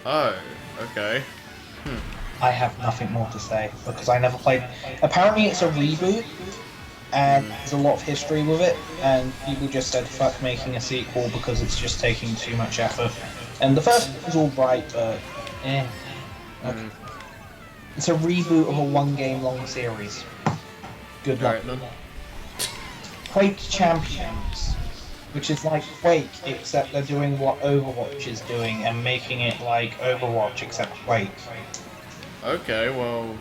Oh, okay. I have nothing more to say because I never played. Apparently, it's a reboot, and there's a lot of history with it. And people just said, "Fuck making a sequel" because it's just taking too much effort. And the first was all right, but okay. It's a reboot of a one-game long series. Good luck. Right, Quake Champions, which is like Quake, except they're doing what Overwatch is doing and making it like Overwatch except Quake. Okay, well,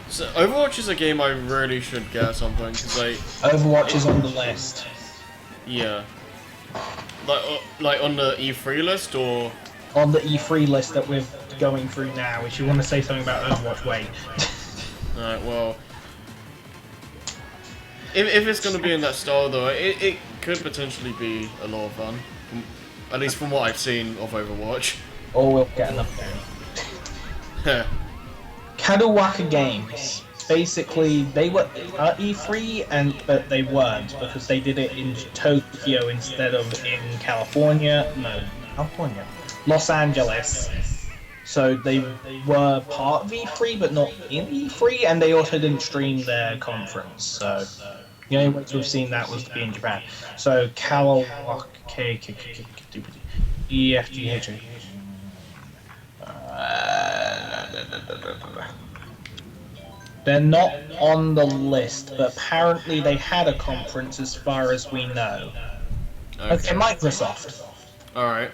so Overwatch is a game I really should get at some point, because Overwatch is on the list. Yeah. Like on the E3 list, or? On the E3 list that we're going through now. If you want to say something about Overwatch, wait. Alright, well... If it's going to be in that style, though, it could potentially be a lot of fun. At least from what I've seen of Overwatch. Or we'll get another game. Kadoowaka Games. Basically, they were at E3, but they weren't because they did it in Tokyo instead of in California. No, California. Los Angeles. So they were part of E3, but not in E3, and they also didn't stream their conference. So the only way to have seen that was to be in Japan. So Kadoowaka, EFGH. They're not on the list, but apparently they had a conference as far as we know. Okay, Microsoft. Alright.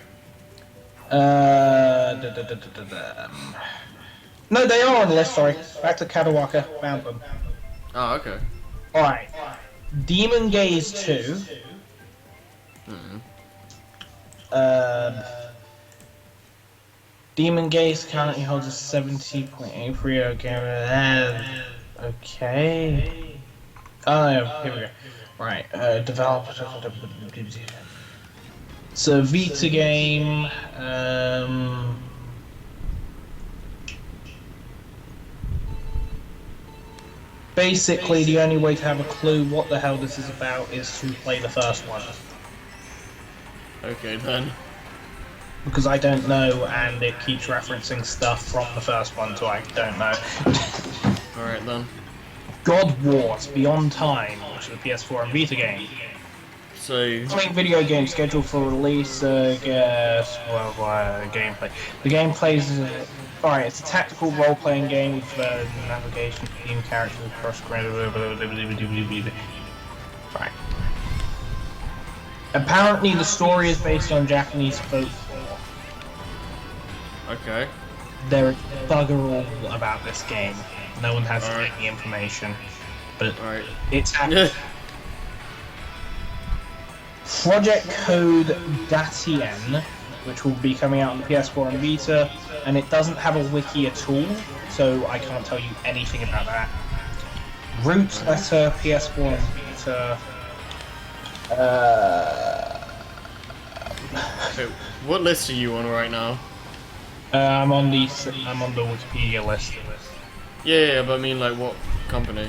No, they are on the list, sorry. Back to Kadawaka, found them. Oh, okay. Alright. Demon Gaze 2. Demon Gaze currently holds a 70.83 game. Okay. Oh, yeah, here we go. Right, developer. So, Vita game. Basically, the only way to have a clue what the hell this is about is to play the first one. Okay, then. Because I don't know, and it keeps referencing stuff from the first one, so I don't know. Alright, then. God Wars Beyond Time, which is a PS4 and Vita game. So... Playing video game scheduled for release, gameplay. The gameplay is... Alright, it's a tactical role-playing game with navigation, theme characters, cross-screen... Right. Apparently the story is based on Japanese folklore. Okay. There is bugger all about this game. No one has any information. But it's happening. Project Code Datien, which will be coming out on the PS4 and Vita, and it doesn't have a wiki at all, so I can't tell you anything about that. Root Letter, PS4 and Vita. Okay, what list are you on right now? I'm on the Wikipedia list. Yeah, but I mean, like, what company?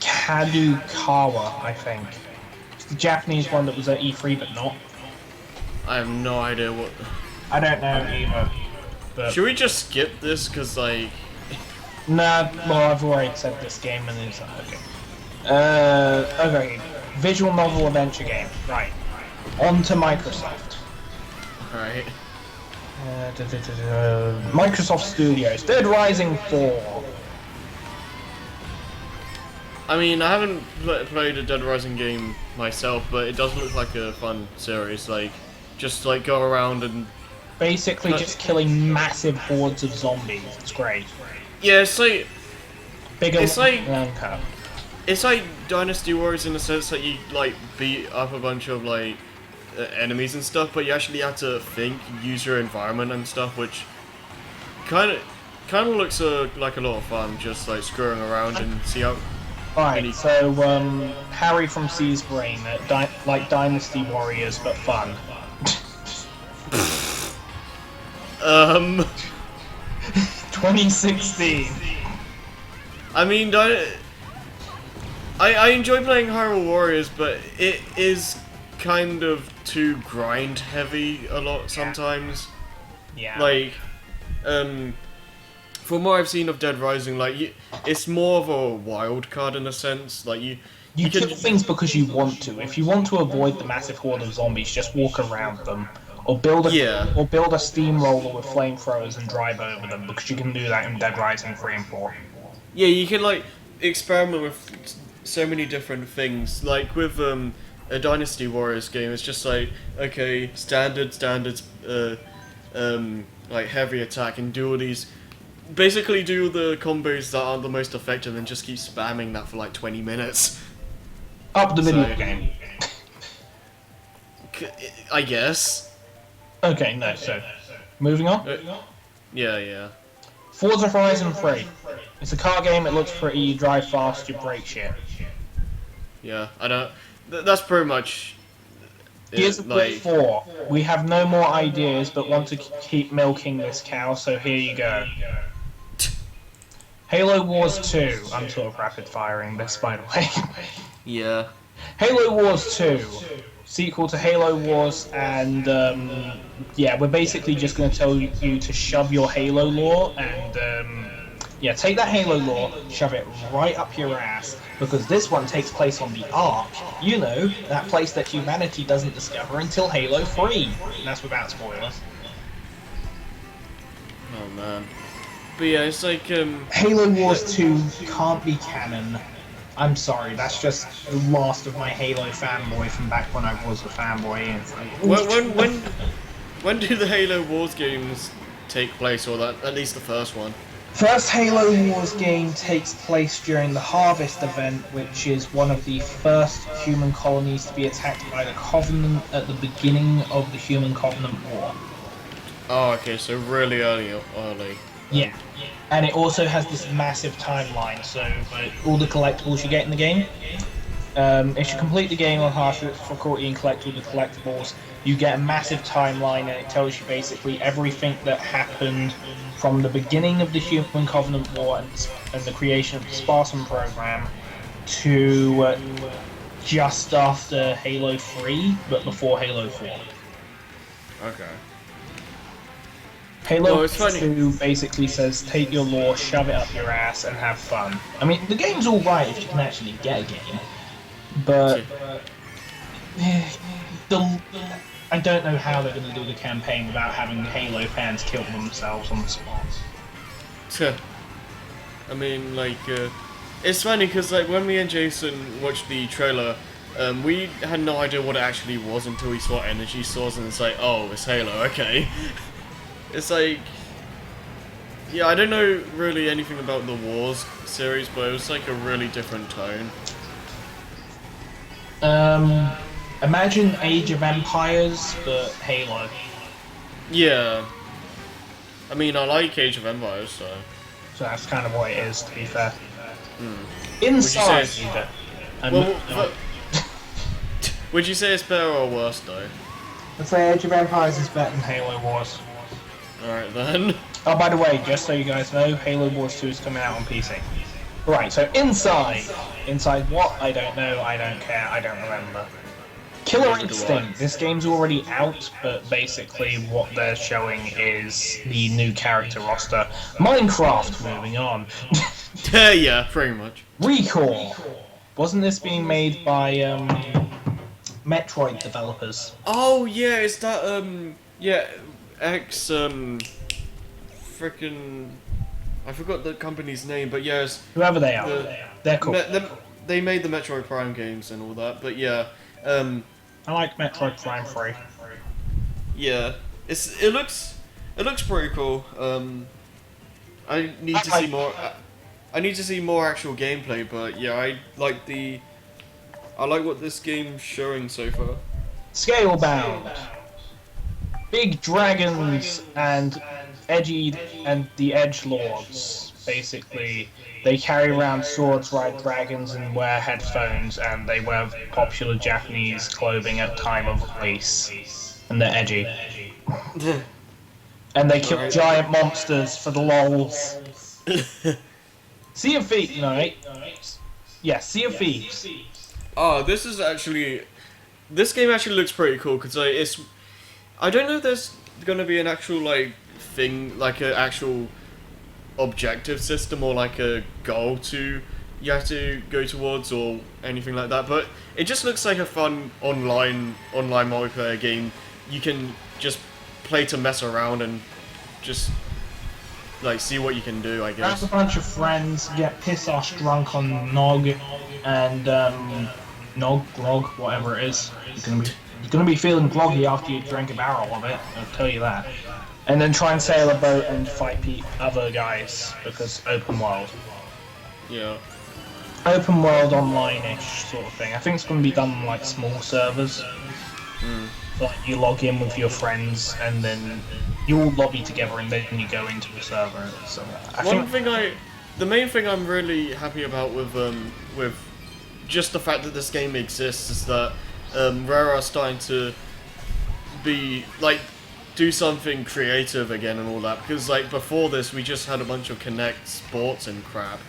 Kadokawa, I think. It's the Japanese one that was at E3, but not. I have no idea what... I don't know either. But... Should we just skip this? Because, like... Nah, well, I've already said this game and it's okay. Okay. Visual novel adventure game. Right. On to Microsoft. Alright. Microsoft Studios. Dead Rising 4. I mean, I haven't played a Dead Rising game myself, but it does look like a fun series. Like, just like go around and... Basically just killing massive hordes of zombies. It's great. Yeah, it's like... Bigger it's like... Lanka. It's like Dynasty Warriors in the sense that you, like, beat up a bunch of, like, enemies and stuff, but you actually have to think, use your environment and stuff, which kind of looks like a lot of fun, just, like, screwing around and see how... Right, so, Harry from Sea's Brain, like Dynasty Warriors, but fun. 2016. I mean, I enjoy playing Hyrule Warriors, but it is kind of too grind heavy a lot sometimes. Yeah. Like, from what I've seen of Dead Rising, like, it's more of a wild card in a sense. Like, you kill things because you want to. If you want to avoid the massive horde of zombies, just walk around them. Or build a steamroller with flamethrowers and drive over them, because you can do that in Dead Rising 3 and 4. Yeah, you can, like, experiment with so many different things. Like, with a Dynasty Warriors game, it's just like, okay, standards, like, heavy attack, and do all these... Basically do the combos that aren't the most effective and just keep spamming that for, like, 20 minutes. Up the video game. I guess. Okay, no, so... Moving on? Yeah. Forza Horizon 3. It's a car game, it looks pretty, you drive fast, you break shit. Yeah, I don't... That's pretty much... Here's a quick 4. We have no more ideas, but want to keep milking this cow, so here you go. Halo Wars 2. I'm sort of rapid firing this, by the way. Yeah. Halo Wars 2. Sequel to Halo Wars, and yeah, we're basically just going to tell you to shove your Halo lore, and yeah, take that Halo lore, shove it right up your ass, because this one takes place on the Ark. You know, that place that humanity doesn't discover until Halo 3. And that's without spoilers. Oh man. But yeah, it's like, Halo Wars 2 can't be canon. I'm sorry, that's just the last of my Halo fanboy from back when I was a fanboy. And it's like, when do the Halo Wars games take place, or that at least the first one? First Halo Wars game takes place during the Harvest event, which is one of the first human colonies to be attacked by the Covenant at the beginning of the Human Covenant War. Oh, okay, so really early. Yeah. And it also has this massive timeline, so all the collectibles you get in the game, if you complete the game on hard difficulty and collect all the collectibles, you get a massive timeline, and it tells you basically everything that happened from the beginning of the Human Covenant War and the creation of the Spartan program to just after Halo 3, but before Halo 4. Okay. Halo 2 basically says, take your lore, shove it up your ass, and have fun. I mean, the game's alright if you can actually get a game, but I don't know how they're going to do the campaign without having Halo fans kill themselves on the spot. I mean, like, it's funny because like when me and Jason watched the trailer, we had no idea what it actually was until we saw energy source, and it's like, oh, it's Halo, okay. It's like, yeah, I don't know really anything about the Wars series, but it was like a really different tone. Imagine Age of Empires, but Halo. Yeah. I mean, I like Age of Empires, so... So that's kind of what it is, to be fair. Hmm. Inside, would you say it's better or worse, though? I'd say Age of Empires is better than Halo Wars. Alright then. Oh, by the way, just so you guys know, Halo Wars 2 is coming out on PC. Right, so Inside. Inside what? I don't know, I don't care, I don't remember. Killer Instinct. This game's already out, but basically what they're showing is the new character roster. Minecraft, moving on. Yeah, pretty much. Recall. Wasn't this being made by Metroid developers? Oh yeah, is that yeah, frickin' I forgot the company's name, but yes, whoever they are, they're cool. They made the Metroid Prime games and all that, but yeah, I like Metroid Prime 3. Yeah, it looks pretty cool. I need to see more. I need to see more actual gameplay, but yeah, I like what this game's showing so far. Scalebound. Big dragons and edgy and the edgelords. Basically, they carry around swords, ride dragons, and wear headphones, and they wear popular Japanese clothing at time of release. And they're edgy. And they kill giant monsters for the lols. Sea of Thieves, no, yeah, Sea of Thieves. Oh, this game actually looks pretty cool, because like, I don't know if there's gonna be an actual like thing, like an actual objective system or like a goal you have to go towards or anything like that, but it just looks like a fun online multiplayer game. You can just play to mess around and just like see what you can do, I guess. Grab a bunch of friends, get piss-ass drunk on Nog and grog, whatever it is. You're gonna be feeling groggy after you drink a barrel of it, I'll tell you that. And then try and sail a boat and fight other guys, because open world. Yeah. Open world online-ish sort of thing. I think it's going to be done on like small servers. Like you log in with your friends and then you all lobby together and then you go into the server. So the main thing I'm really happy about with just the fact that this game exists is that Rare are starting to be like do something creative again and all that, because like before this we just had a bunch of Kinect sports and crap.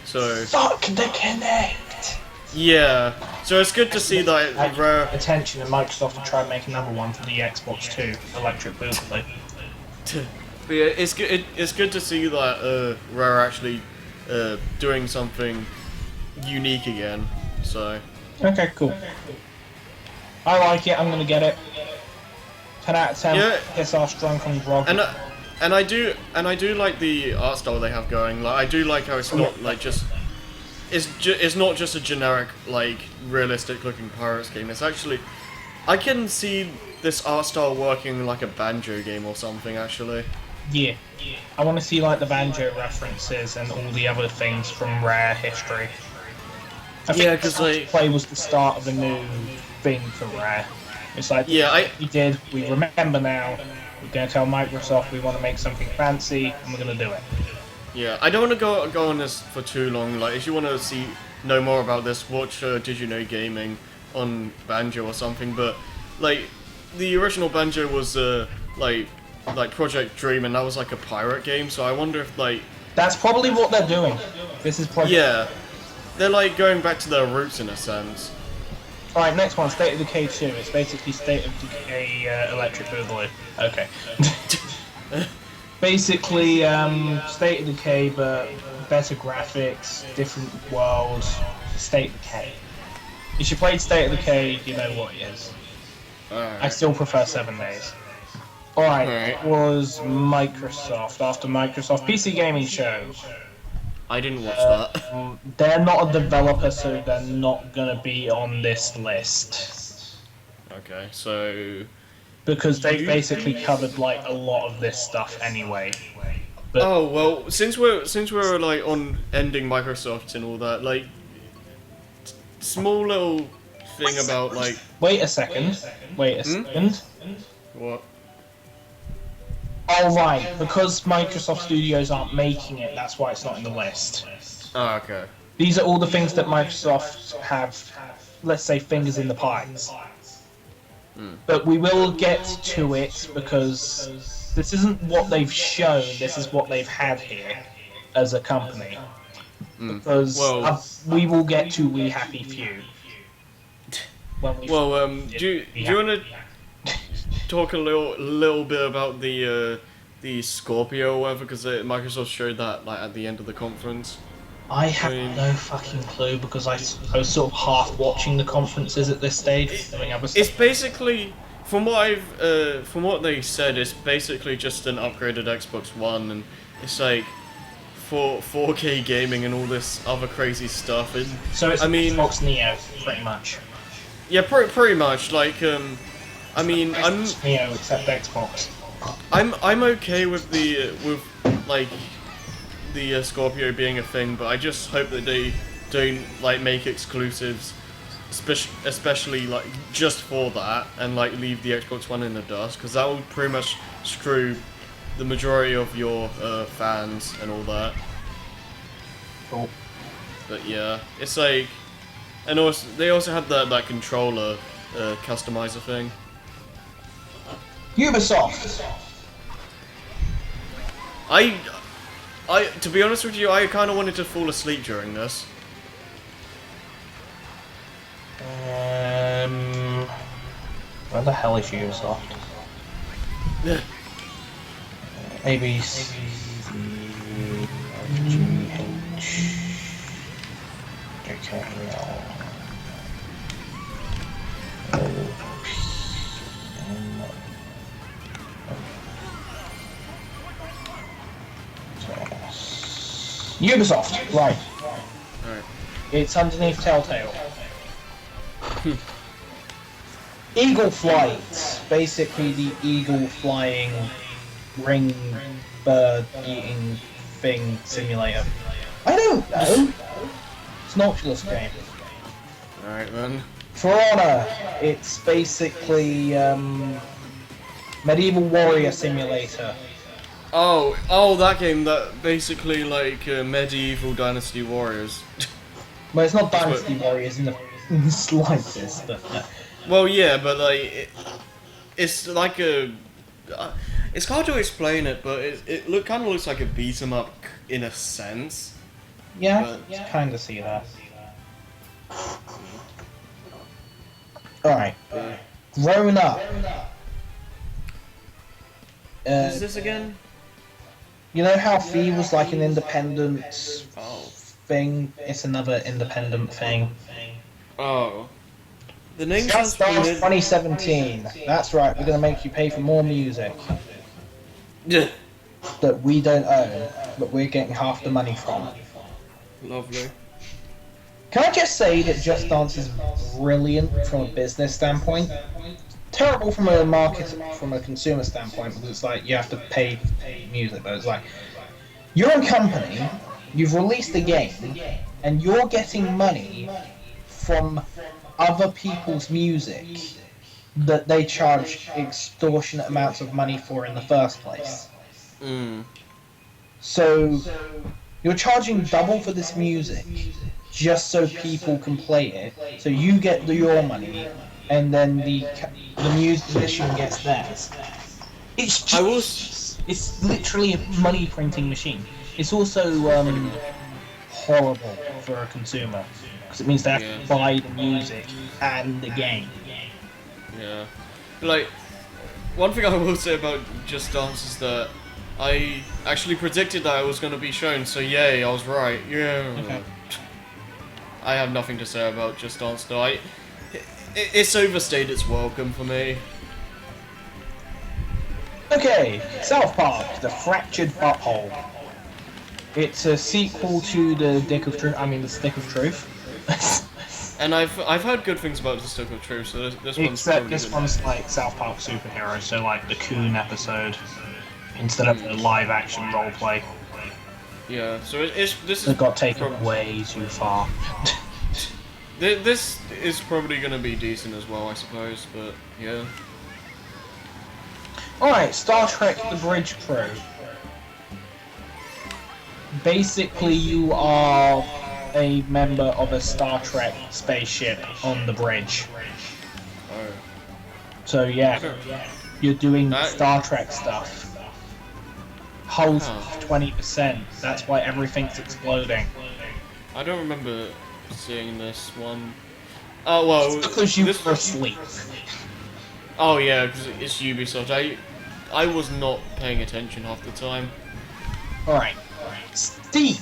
So fuck the Kinect. Yeah, so it's good to see that Rare attention and Microsoft will try and make another one for the Xbox 2 Electric Boogaloo. But yeah, it's good to see that Rare actually doing something unique again. So okay, cool. I like it. I'm gonna get it. 10 out of 10. Yeah. Piss off drunk on grog. And I do like the art style they have going. Like I do like how it's not like just it's not just a generic like realistic looking pirates game. It's actually I can see this art style working like a banjo game or something actually. Yeah. I want to see like the banjo references and all the other things from Rare history. I think because like play was the start of a new thing for Rare. It's like we remember now. We're going to tell Microsoft we want to make something fancy, and we're going to do it. Yeah, I don't want to go on this for too long. Like, if you want to know more about this, watch Did You Know Gaming on Banjo or something. But like, the original Banjo was like Project Dream, and that was like a pirate game. So I wonder if like that's probably what they're doing. This is probably they're like going back to their roots in a sense. Alright, next one, State of Decay 2. It's basically State of Decay Electric Boogaloo. Okay. Basically, State of Decay, but better graphics, different worlds, State of Decay. If you played State of Decay, you know what it is. I still prefer 7 Days. Alright, it was Microsoft, after Microsoft PC Gaming Show. I didn't watch that. They're not a developer, so they're not gonna be on this list. Okay, so because they basically covered like a lot of this stuff anyway. But oh well, since we're like on ending Microsoft and all that, like small little thing about like. Wait a second. What? Oh right, because Microsoft Studios aren't making it, that's why it's not in the list. Oh, okay. These are all the things that Microsoft have, let's say, fingers in the pies. But we will get to it because this isn't what they've shown, this is what they've had here as a company. Because we will get to We Happy Few. Do you want to talk a little bit about the Scorpio or whatever, because Microsoft showed that like at the end of the conference? I have no fucking clue because I was sort of half watching the conferences at this stage. It's basically from what they said, it's basically just an upgraded Xbox One, and it's like for 4K gaming and all this other crazy stuff. And so it's Xbox Neo, pretty much. Yeah, pretty much. Like I'm Neo except Xbox. I'm okay with the Scorpio being a thing, but I just hope that they don't like make exclusives, especially like just for that, and like leave the Xbox One in the dust, because that will pretty much screw the majority of your fans and all that. Cool. But yeah, it's like, and also they also had that controller customizer thing. Ubisoft. To be honest with you, I kind of wanted to fall asleep during this. Where the hell is Ubisoft? ABC JKL. Ubisoft, right. Alright. It's underneath Telltale. Eagle Flight, basically the eagle flying, ring bird eating thing simulator. I don't know. It's an Oculus game. Alright then. For Honor, it's basically medieval warrior simulator. Oh, that game, that basically like medieval Dynasty Warriors. Well, it's not Dynasty Warriors in the slightest, but no. Well, yeah, but like it's like a. It's hard to explain it, but it kind of looks like a beat 'em up in a sense. Yeah, kind of see that. All right, Grown Up. What's this again? You know how Fee was like an independent Oh. thing? It's another independent thing. Oh. The name That sounds starts familiar. 2017. That's right, we're going to make you pay for more music Yeah. that we don't own, but we're getting half the money from. Lovely. Can I just say that Just Dance is brilliant from a business standpoint? Terrible from a consumer standpoint, because it's like you have to pay music, but it's like you're a company, you've released a game, and you're getting money from other people's music that they charge extortionate amounts of money for in the first place. So you're charging double for this music just so people can play it, so you get your money, and then the musician gets theirs. It's literally a money printing machine. It's also horrible for a consumer, because it means they have to buy the music and the game. Yeah. Like, one thing I will say about Just Dance is that I actually predicted that it was going to be shown, so yay, I was right. Yeah. Okay. I have nothing to say about Just Dance though. It's overstayed its welcome for me. Okay, South Park, The Fractured Butthole. It's a sequel to the Stick of Truth. And I've heard good things about the Stick of Truth, so this one's Except this one's like South Park superheroes, so like the Coon episode instead of the live action roleplay. Yeah, so this got taken way too far. This is probably going to be decent as well, I suppose, but yeah. Alright, Star Trek The Bridge Crew. Basically, you are a member of a Star Trek spaceship on the bridge. Oh. So yeah, you're doing Star Trek stuff. Holds 20%, that's why everything's exploding. I don't remember seeing this one. Oh, well... It's because you were asleep. Oh yeah, because it's Ubisoft. I was not paying attention half the time. Alright. Steep!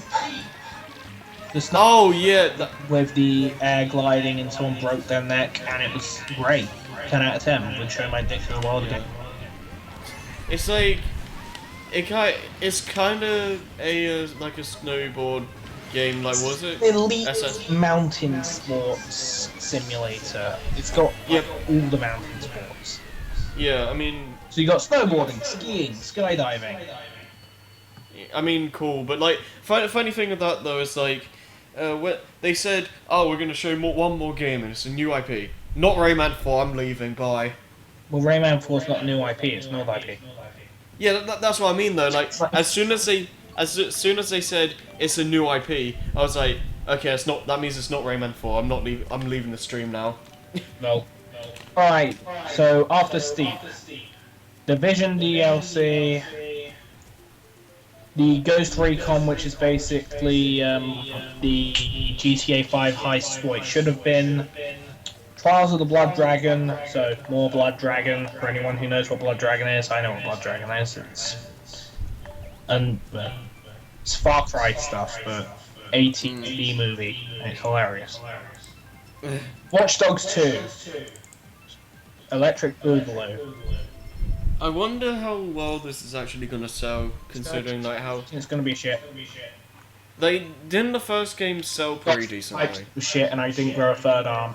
Oh yeah! With the air gliding and someone broke their neck, and it was great. 10 out of 10. Would show my dick for a while ago. It's like... It's kind of like a snowboard game, like, was it? Elite Mountain Sports Simulator. It's got all the mountain sports. Yeah, I mean... So you got snowboarding, skiing, skydiving. I mean, cool, but like, funny thing with that though is like, they said, oh, we're gonna show one more game and it's a new IP. Not Rayman 4, I'm leaving, bye. Well, Rayman 4 is not a new IP, it's an old IP. Yeah, that's what I mean though. Like, as soon as they said it's a new IP, I was like, okay, it's not. That means it's not Rayman 4. I'm leaving the stream now. No. All right. So after Steep, Division DLC, the Ghost Recon, which is basically the GTA 5 heist, what it should have been. Trials of the Blood Dragon, so more Blood Dragon. For anyone who knows what Blood Dragon is, I know what Blood Dragon is. It's Far Cry stuff, but 18B movie, and it's hilarious. Watch Dogs 2, Electric Boogaloo. I wonder how well this is actually gonna sell, considering like how it's gonna be shit. Didn't the first game sell pretty decently? It was shit, and I didn't grow a third arm.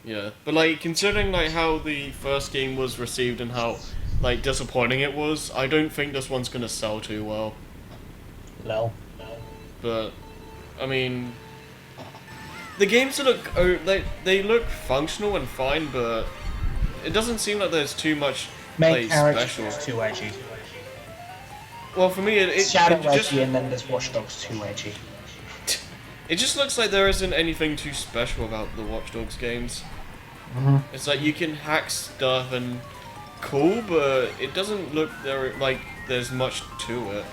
Yeah, but like considering like how the first game was received and how like disappointing it was, I don't think this one's gonna sell too well. No. But I mean, the games look they look functional and fine, but it doesn't seem like there's too much Main character special. is too edgy. Well, for me, it Shadow just edgy, and then there's Watch Dogs too edgy. It just looks like there isn't anything too special about the Watch Dogs games. It's like you can hack stuff and cool, but it doesn't look like there's much to it.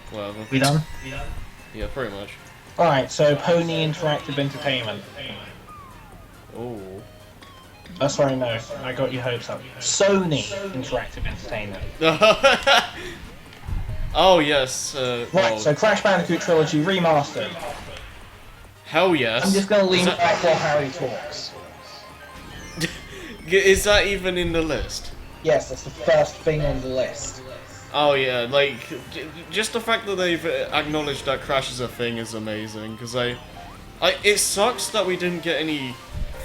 Whatever. We done? Yeah, pretty much. Alright, so Pony Interactive Entertainment. Oh. Sorry, no, I got your hopes up. Sony Interactive Entertainment. Oh, yes. Right, so Crash Bandicoot Trilogy Remastered. Hell yes. I'm just gonna lean back while Harry talks. Is that even in the list? Yes, that's the first thing on the list. Oh yeah, like just the fact that they've acknowledged that Crash is a thing is amazing. Because it sucks that we didn't get any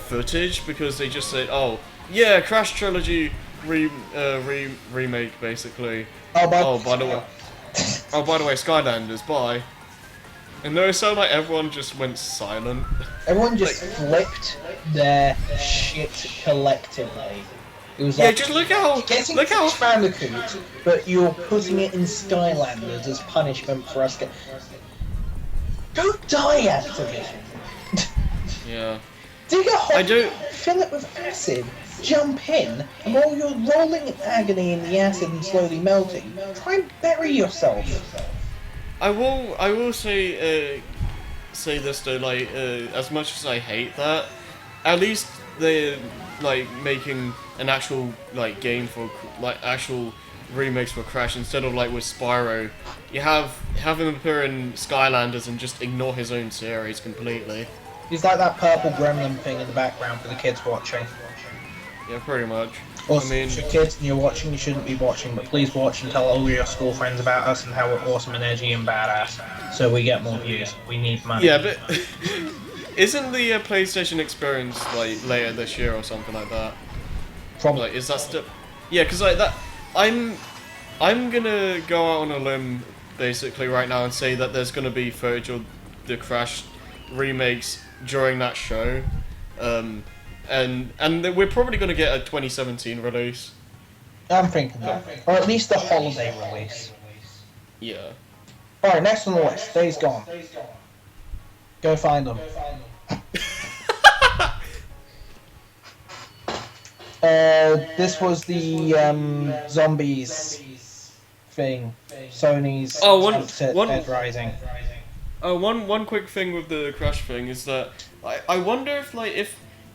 footage because they just said, "Oh yeah, Crash Trilogy remake basically." Oh, by the way, Skylanders, bye. And no, so like everyone just went silent. Everyone just flipped their shit collectively. It was yeah, like, just look how Crash Bandicoot, but you're putting it in Skylanders as punishment for us. Go die, Activision. Yeah. Dig a hole, fill it with acid, jump in, and while you're rolling in agony in the acid and slowly melting, try and bury yourself. I will say this though, like as much as I hate that, at least they're like making an actual like game for like actual remakes for Crash instead of like with Spyro. You have him appear in Skylanders and just ignore his own series completely. He's like that purple gremlin thing in the background for the kids watching. Yeah, pretty much. Also, I mean, if you're kids and you're watching, you shouldn't be watching, but please watch and tell all your school friends about us and how we're awesome and edgy and badass, so we get more views. We need money. Yeah, but isn't the PlayStation experience like later this year or something like that? Probably. Like, is that still? Yeah, because like that, I'm gonna go out on a limb basically right now and say that there's gonna be footage of the Crash remakes during that show. And we're probably going to get a 2017 release. I'm thinking that. Or at least a holiday release. Yeah. Alright, next on the list, Days Gone. Go find them. This was the zombies thing. Sony's Dead Rising. Oh, one quick thing with the Crash thing is that I wonder if like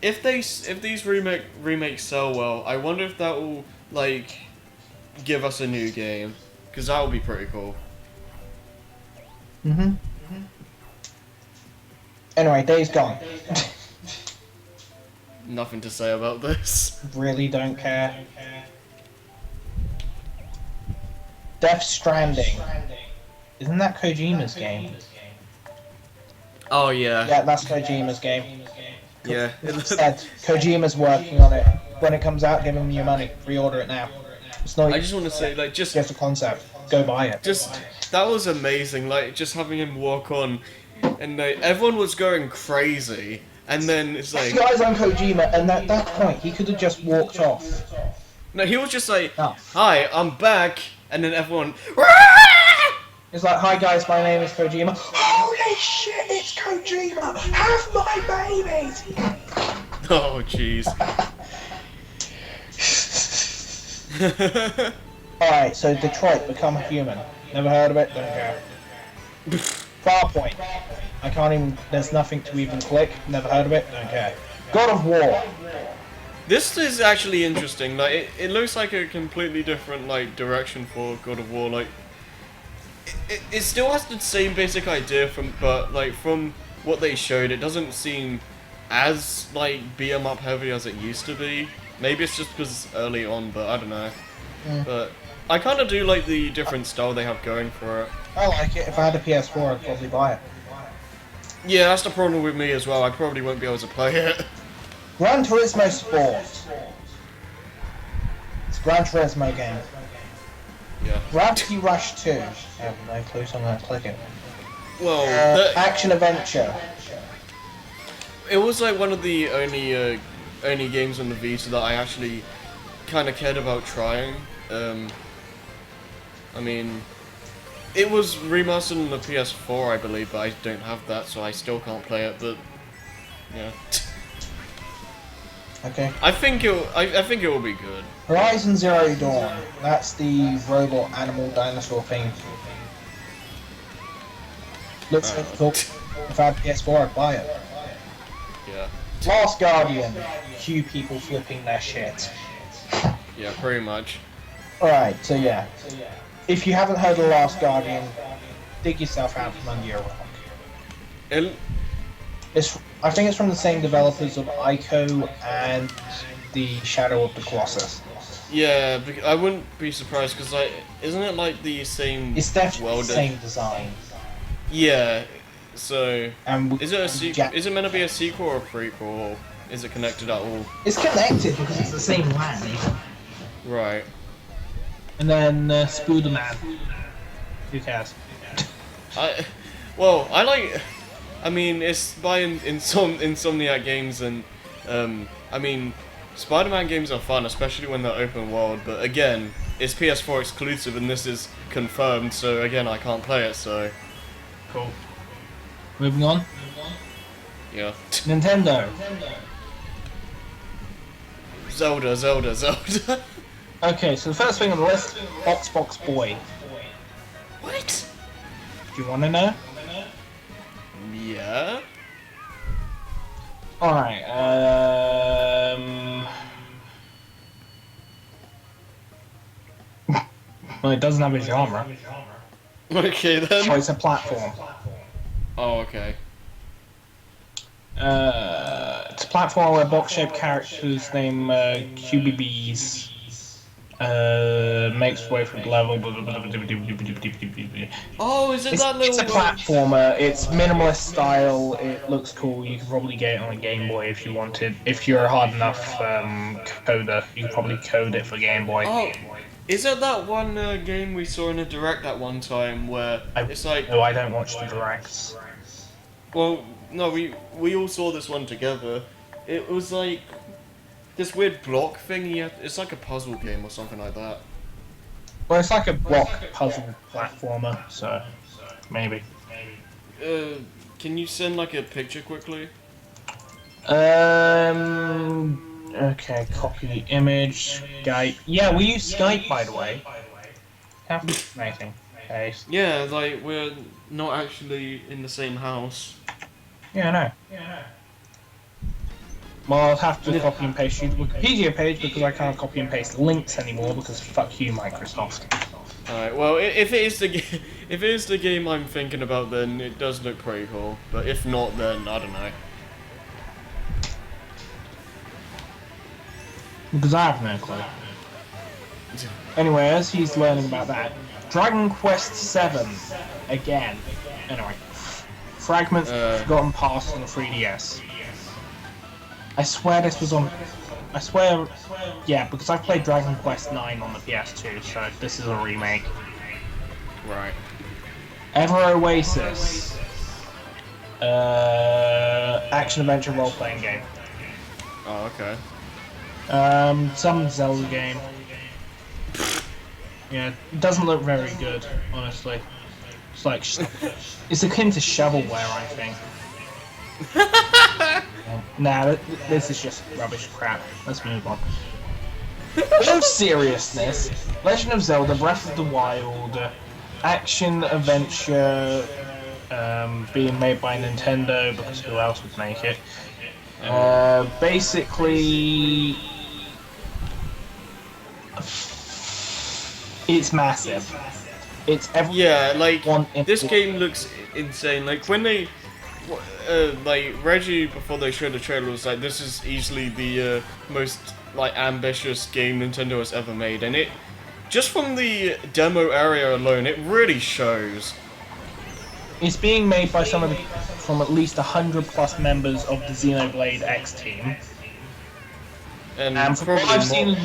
if these remakes sell well, I wonder if that will like give us a new game, because that would be pretty cool. Anyway, Days Gone. Nothing to say about this. Really don't care. Death Stranding. Isn't that Kojima's game? Oh yeah. Yeah, that's Kojima's game. Yeah. Said Kojima's working on it. When it comes out, give him your money. Reorder it now. It's not. I just want to say, like, just a concept. Go buy it. Just that was amazing. Like, just having him walk on, and everyone was going crazy, and then it's like. Guys on Kojima, and at that point, he could have just walked off. No, he was just like, "Hi, I'm back," and then everyone. It's like, "Hi guys, my name is Kojima." Holy shit, it's Kojima! Have my babies! Oh jeez. Alright, so Detroit, Become Human. Never heard of it, don't care. Farpoint. I can't even, there's nothing to even click. Never heard of it, don't care. God of War. This is actually interesting. Like, it looks like a completely different like direction for God of War. Like, it still has the same basic idea but like from what they showed, it doesn't seem as like beat 'em up heavy as it used to be. Maybe it's just because it's early on, but I don't know. But I kind of do like the different style they have going for it. I like it. If I had a PS4, I'd probably buy it. Yeah, that's the problem with me as well. I probably won't be able to play it. Gran Turismo Sport. It's a Gran Turismo game. Yeah. Gravity Rush 2. I have no clue, so I'm going to click it. Well, Action Adventure. It was like one of the only games on the Vita that I actually kind of cared about trying. I mean, it was remastered on the PS4, I believe, but I don't have that, so I still can't play it. But yeah. Okay. I think it will be good. Horizon Zero Dawn. That's the robot, animal, dinosaur thing. Looks like cool. If I had PS4, I'd buy it. Yeah. Last Guardian. Cue people flipping their shit. Yeah, pretty much. Alright, so yeah. If you haven't heard of The Last Guardian, dig yourself out from under your rock. I think it's from the same developers of Ico and the Shadow of the Colossus. Yeah, I wouldn't be surprised because like, isn't it like the same? It's definitely world the same design. Yeah. So And is it a sequel? Is it meant to be a sequel or a prequel? Or is it connected at all? It's connected because it's the same land. Right. And then Spooderman. Who cares? I like. I mean, it's by Insomniac Games, and I mean, Spider-Man games are fun, especially when they're open world. But again, it's PS4 exclusive, and this is confirmed. So again, I can't play it. So cool. Moving on. Yeah. Nintendo. Zelda. Okay, so the first thing on the list, Xbox Boy. What? Do you want to know? Yeah. Alright, well, it doesn't have a genre. Okay then. So it's a platform. Oh, okay. It's a platform where box-shaped characters named QBBs makes way through the level. Oh, is it that little? It's a platformer. It's minimalist style. It looks cool. You could probably get it on a Game Boy if you wanted. If you're a hard enough coder, you could probably code it for Game Boy. Oh, is it that one game we saw in a direct at one time where it's like? No, I don't watch the directs. Well, no, we all saw this one together. It was like this weird block thing. It's like a puzzle game or something like that. Well, it's like a block puzzle platformer, so maybe. Can you send like a picture quickly? Okay, copy the image. Skype. Yeah, we use Skype, by the way. Amazing. Okay. Yeah, like we're not actually in the same house. Yeah, I know. Well, I'll have to copy and paste your Wikipedia page because I can't copy and paste links anymore because fuck you, Microsoft. Alright, well, if it is the game I'm thinking about, then it does look pretty cool. But if not, then I don't know. Because I have no clue. Anyway, as he's learning about that, Dragon Quest VII again. Anyway, Fragments Forgotten Past on the 3DS. I swear this was on. I swear, yeah, because I played Dragon Quest 9 on the PS2, so this is a remake. Right. Ever Oasis. Action adventure role playing game. Oh, okay. Some Zelda game. Yeah, it doesn't look very good, honestly. It's like it's akin to shovelware, I think. Nah, this is just rubbish crap. Let's move on. No seriousness. Legend of Zelda: Breath of the Wild, action adventure, being made by Nintendo because who else would make it? Basically, it's massive. It's this game looks insane. Like when they, like Reggie before they showed the trailer was like, this is easily the most like ambitious game Nintendo has ever made, and it just from the demo area alone, it really shows. It's being made by from at least 100+ members of the Xenoblade X team. And from what I've seen,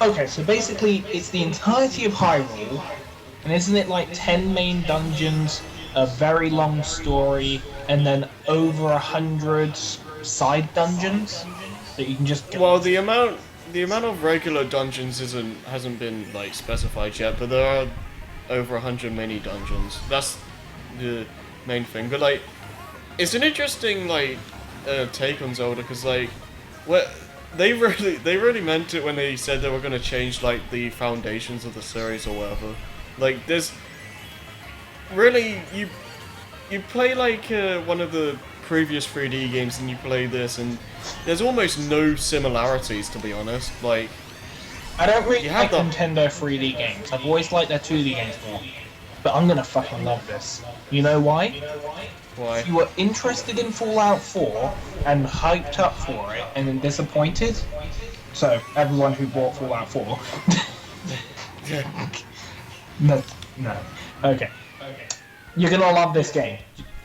okay, so basically it's the entirety of Hyrule, and isn't it like 10 main dungeons, a very long story, and then over 100 side dungeons that you can just go. Well, the amount of regular dungeons hasn't been like specified yet, but there are over 100 mini dungeons. That's the main thing. But like, it's an interesting like take on Zelda because like, they really meant it when they said they were gonna change like the foundations of the series or whatever. Like, there's really you play like one of the previous 3D games and you play this, and there's almost no similarities, to be honest. Like, I don't really like Nintendo 3D games. I've always liked their 2D games more. But I'm gonna fucking love this. You know why? Why? If you were interested in Fallout 4 and hyped up for it and then disappointed, So everyone who bought Fallout 4. No. Okay. You're gonna love this game.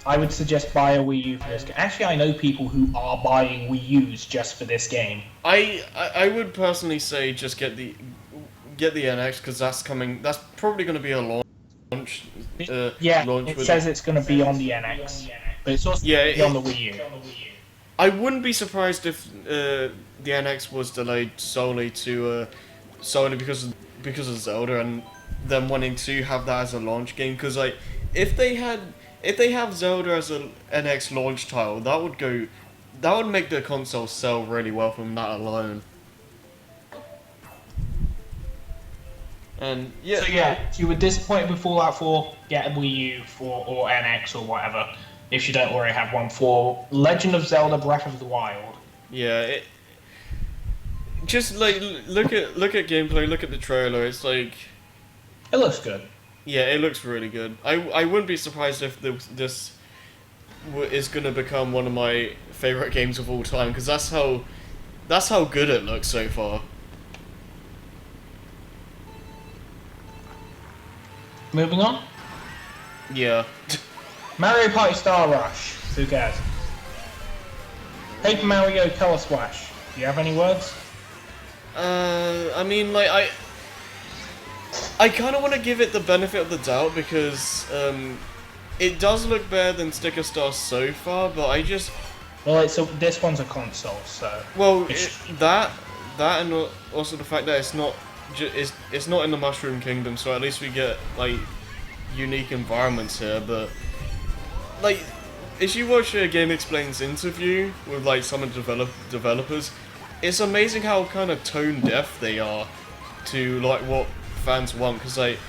I would suggest buy a Wii U for this game. Actually, I know people who are buying Wii U's just for this game. I would personally say just get the NX because that's coming. That's probably going to be a launch. Launch it says it's going to be on the NX, but it's also on the Wii U. I wouldn't be surprised if the NX was delayed solely because of Zelda and them wanting to have that as a launch game. Because like if they have Zelda as a NX launch title, that would make the console sell really well from that alone. And So if you were disappointed with Fallout 4, get a Wii U or NX or whatever. If you don't already have one for Legend of Zelda: Breath of the Wild. Yeah, just like look at gameplay, look at the trailer. It's like it looks good. Yeah, it looks really good. I wouldn't be surprised if this is gonna become one of my favorite games of all time because that's how good it looks so far. Moving on. Yeah. Mario Party Star Rush. Who cares? Paper Mario Color Splash. Do you have any words? I mean, like I kind of want to give it the benefit of the doubt because it does look better than Sticker Star so far, but I just... Well, this one's a console, so... Well, that and also the fact that it's not in the Mushroom Kingdom, so at least we get, like, unique environments here, but... Like, if you watch a Game Explain's interview with, like, some of the developers, it's amazing how kind of tone deaf they are to, like, what fans want, because, like,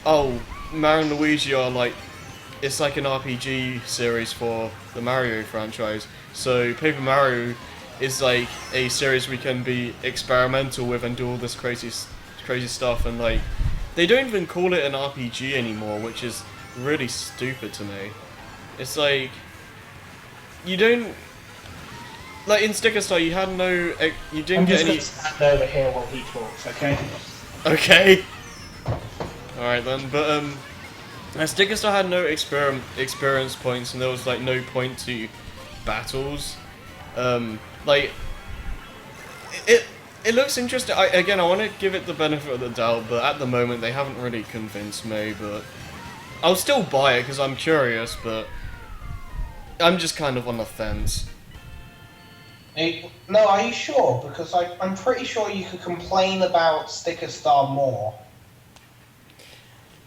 oh, Mario and Luigi are, like, it's like an RPG series for the Mario franchise, so Paper Mario is, like, a series we can be experimental with and do all this crazy stuff, and, like, they don't even call it an RPG anymore, which is really stupid to me. It's like, you don't... Like, in Sticker Star, you had no... You didn't get any... I'm just going to stand over here while he talks, okay? Okay. Alright then, but, Sticker Star had no experience points, and there was, like, no point to battles. Like... It looks interesting. Again, I want to give it the benefit of the doubt, but at the moment, they haven't really convinced me, but... I'll still buy it, because I'm curious, but... I'm just kind of on the fence. No, are you sure? Because I'm pretty sure you could complain about Sticker Star more.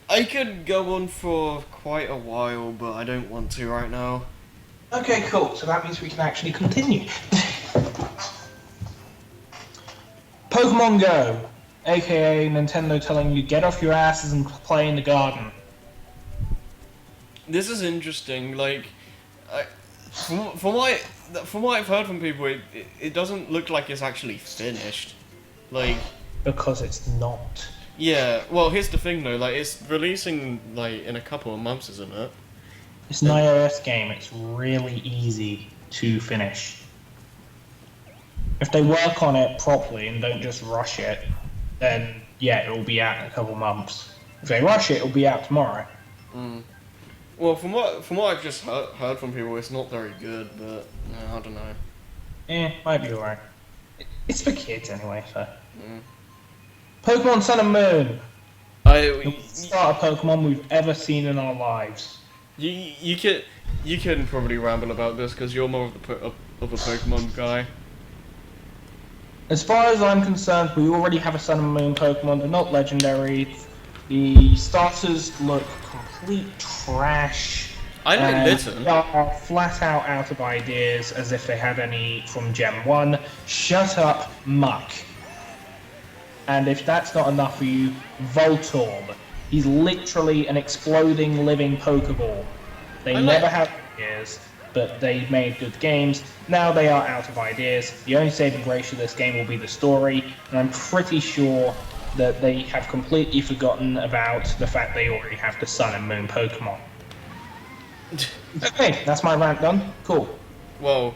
I could go on for quite a while, but I don't want to right now. Okay, cool. So that means we can actually continue. Pokemon Go, aka Nintendo telling you get off your asses and play in the garden. This is interesting. Like, from what I've heard from people, it doesn't look like it's actually finished. Like, because it's not. Yeah. Well, here's the thing though. Like, it's releasing like in a couple of months, isn't it? It's an iOS game. It's really easy to finish. If they work on it properly and don't just rush it, then yeah, it will be out in a couple of months. If they rush it, it'll be out tomorrow. Well, from what I've just heard from people, it's not very good, but I don't know. Might be alright. It's for kids anyway, so. Pokemon Sun and Moon. The start of Pokemon we've ever seen in our lives. You can probably ramble about this because you're more of a Pokemon guy. As far as I'm concerned, we already have a Sun and Moon Pokemon. They're not legendary. The starters look complete trash. I know Litten. They are flat out of ideas, as if they had any from Gen 1. Shut up, muck. And if that's not enough for you, Voltorb. He's literally an exploding living Pokeball. They never had ideas, but they made good games. Now they are out of ideas. The only saving grace of this game will be the story, and I'm pretty sure that they have completely forgotten about the fact they already have the Sun and Moon Pokemon. Okay, that's my rant done. Cool. Well,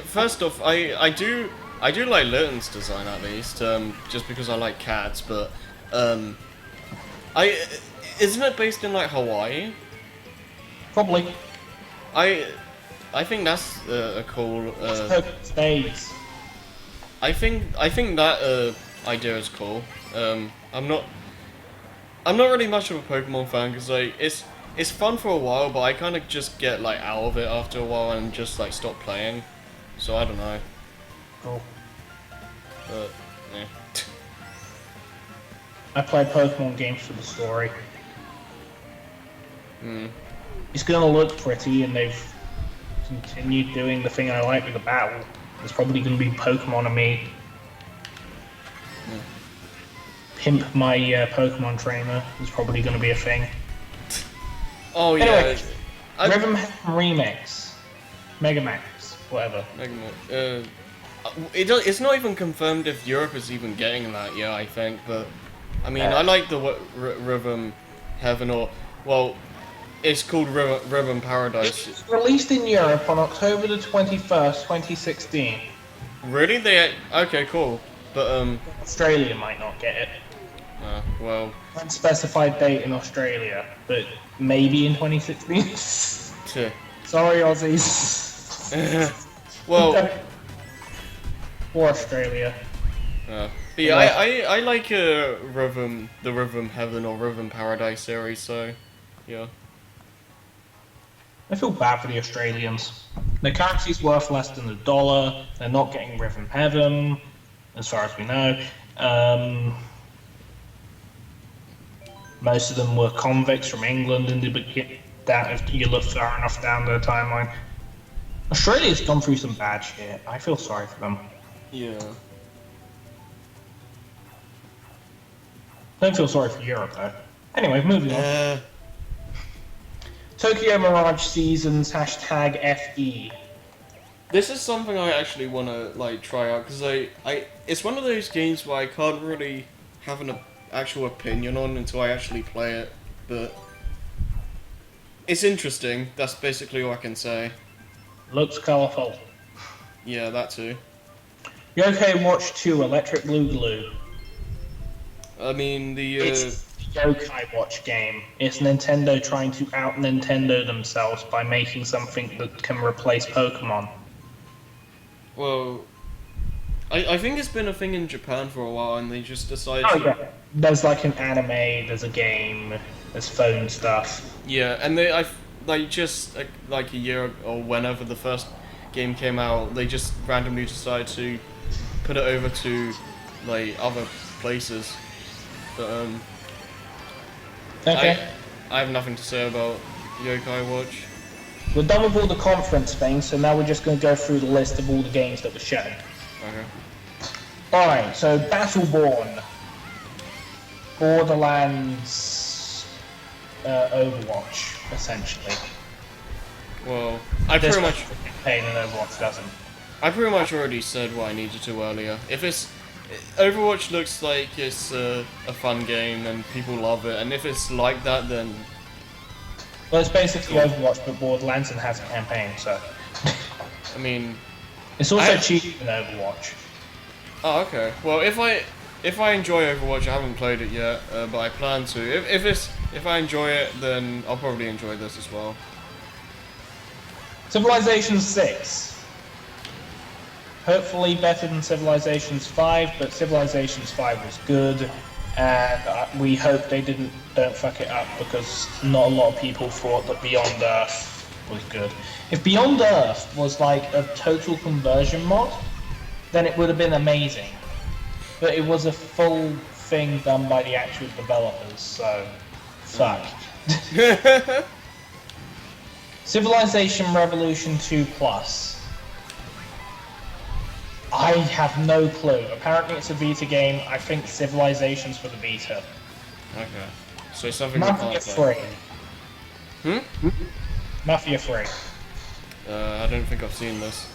first off, I I do like Litton's design at least, just because I like cats. But isn't it based in like Hawaii? Probably. I think that's a cool. Space. I think that idea is cool. I'm not really much of a Pokemon fan because like it's fun for a while, but I kind of just get like out of it after a while and just like stop playing. So I don't know. Cool. But yeah. I play Pokemon games for the story. Hmm. It's gonna look pretty, and they've continued doing the thing I like with the battle. There's probably gonna be Pokemon of me. Pimp my Pokemon trainer is probably gonna be a thing. Oh yeah. Anyway, Rhythm Remix, Megamax, whatever. Megamax. It's not even confirmed if Europe is even getting that yet. I think, but I mean, I like the Rhythm Heaven, or well, it's called Rhythm Paradise. It's released in Europe on October the 21st, 2016. Really? Okay, cool. But Australia might not get it. Well. Unspecified date in Australia, but maybe in 2016. Sorry, Aussies. Well. Or Australia. But yeah, I like the Rhythm Heaven or Rhythm Paradise series, so yeah. I feel bad for the Australians. Their currency's worth less than $1. They're not getting Rhythm Heaven, as far as we know. Most of them were convicts from England in the beginning. That if you look far enough down their timeline. Australia's gone through some bad shit. I feel sorry for them. Yeah. Don't feel sorry for Europe though. Anyway, moving on. Tokyo Mirage Seasons #FE. This is something I actually want to like try out because it's one of those games where I can't really have an actual opinion on until I actually play it, but it's interesting. That's basically all I can say. Looks colourful. Yeah, that too. Yokai Watch 2 Electric Boogaloo. I mean It's the Yokai Watch game. It's Nintendo trying to out Nintendo themselves by making something that can replace Pokemon. Well, I think it's been a thing in Japan for a while, and they just decided. Oh yeah. There's like an anime. There's a game. There's phone stuff. Yeah, and they just like a year or whenever the first game came out, they just randomly decided to put it over to like other places. But Okay. I have nothing to say about Yokai Watch. We're done with all the conference things, so now we're just going to go through the list of all the games that were shown. Okay. Alright, so Battleborn. Borderlands Overwatch, essentially. Well, I pretty much campaign and Overwatch doesn't. I pretty much already said what I needed to earlier. If it's Overwatch looks like it's a fun game and people love it, and if it's like that, then well, it's basically Overwatch but Borderlands and has a campaign, so I mean, it's also cheaper than Overwatch. Oh, okay. Well, if I enjoy Overwatch, I haven't played it yet, but I plan to. If I enjoy it, then I'll probably enjoy this as well. Civilization 6. Hopefully better than Civilization 5, but Civilization 5 was good, and we hope they don't fuck it up because not a lot of people thought that Beyond Earth was good. If Beyond Earth was like a total conversion mod, then it would have been amazing. But it was a full thing done by the actual developers, so fuck. Civilization Revolution 2 Plus. I have no clue. Apparently it's a Vita game. I think Civilization's for the Vita. Okay. So something Mafia 3. Mafia 3. I don't think I've seen this.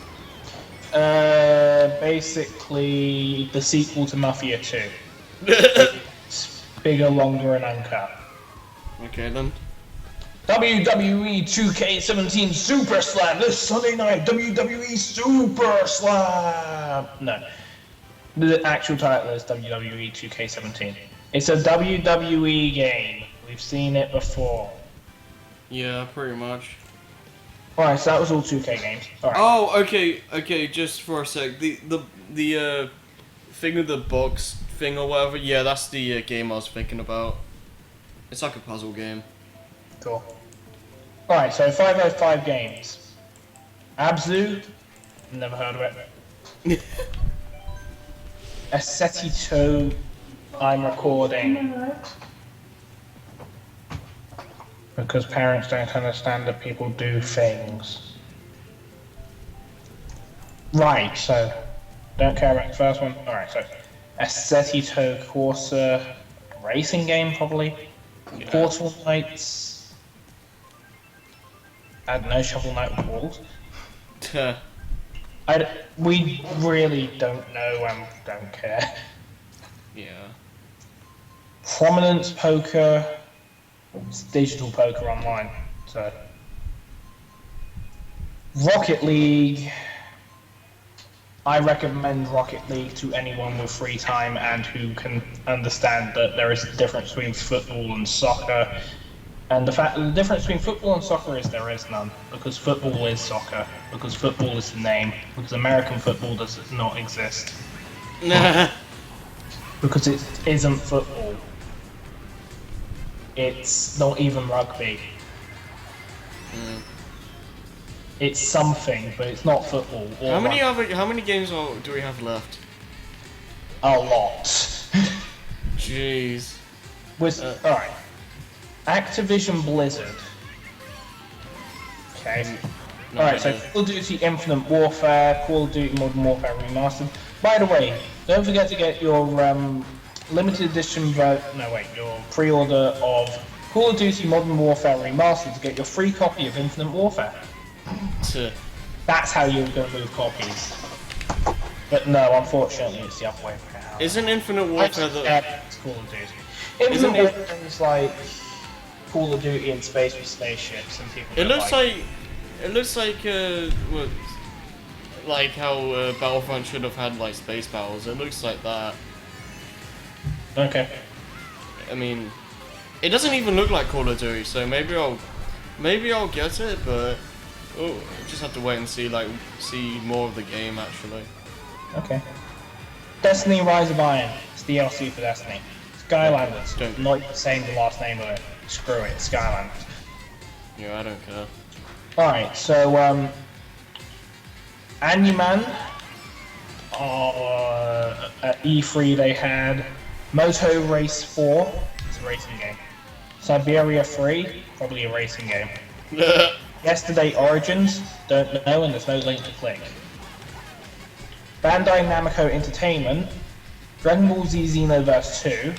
Basically the sequel to Mafia 2. It's bigger, longer, and uncut. Okay then. WWE 2K17 Super Slam this Sunday night. WWE Super Slam. No, the actual title is WWE 2K17. It's a WWE game. We've seen it before. Yeah, pretty much. Alright, so that was all 2K games. All right. Oh, okay. Just for a sec, the thing with the box thing or whatever. Yeah, that's the game I was thinking about. It's like a puzzle game. Cool. Alright, so 505 games. Abzu, never heard of it. Acetito, I'm recording. Because parents don't understand that people do things. Right, so, don't care about the first one. Alright, so, Acetito Corsa, racing game probably. Yeah. Portal Knights. I don't know, Shovel Knight with walls. We really don't know and don't care. Yeah. Prominence Poker. It's digital poker online, so. Rocket League. I recommend Rocket League to anyone with free time and who can understand that there is a difference between football and soccer. And the fact that the difference between football and soccer is there is none. Because football is soccer. Because football is the name. Because American football does not exist. Because it isn't football. It's not even rugby. It's something, but it's not football. How many games do we have left? A lot. Jeez. Alright. Activision Blizzard. Okay. Alright, so Call of Duty Infinite Warfare, Call of Duty Modern Warfare Remastered. By the way, don't forget to get your limited edition your pre-order of Call of Duty Modern Warfare Remastered to get your free copy of Infinite Warfare. That's how you're going to move copies. But no, unfortunately, it's the other way around. Isn't Infinite Warfare it's Call of Duty. Infinite Warfare is like Call of Duty in space with spaceships and people. It looks like how Battlefront should have had like space battles. It looks like that. Okay. I mean, it doesn't even look like Call of Duty, so maybe I'll get it, but just have to wait and see more of the game actually. Okay. Destiny Rise of Iron. It's DLC for Destiny. Skylanders. Not saying the last name of it. Screw it. Skylanders. Yeah, I don't care. Alright, so Animan. At E3 they had Moto Race 4. It's a racing game. Siberia 3. Probably a racing game. Yesterday Origins, don't know, and there's no link to click. Bandai Namco Entertainment, Dragon Ball Z Xenoverse 2.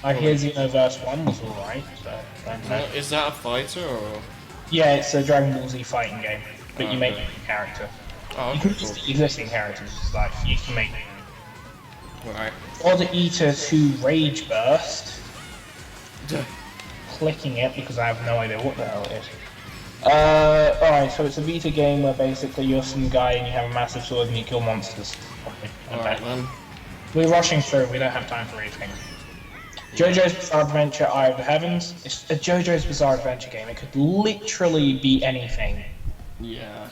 I hear Xenoverse 1 was alright, so don't know. Is that a fighter or? Yeah, it's a Dragon Ball Z fighting game, but you make a new character. Oh, you can use the existing characters, like you can make. Right. Order Eater 2 Rage Burst. Clicking it because I have no idea what the hell it is. Alright, so it's a Vita game where basically you're some guy and you have a massive sword and you kill monsters. Alright, man. We're rushing through, we don't have time for anything. JoJo's Bizarre Adventure Eye of the Heavens. It's a JoJo's Bizarre Adventure game. It could literally be anything. Yeah.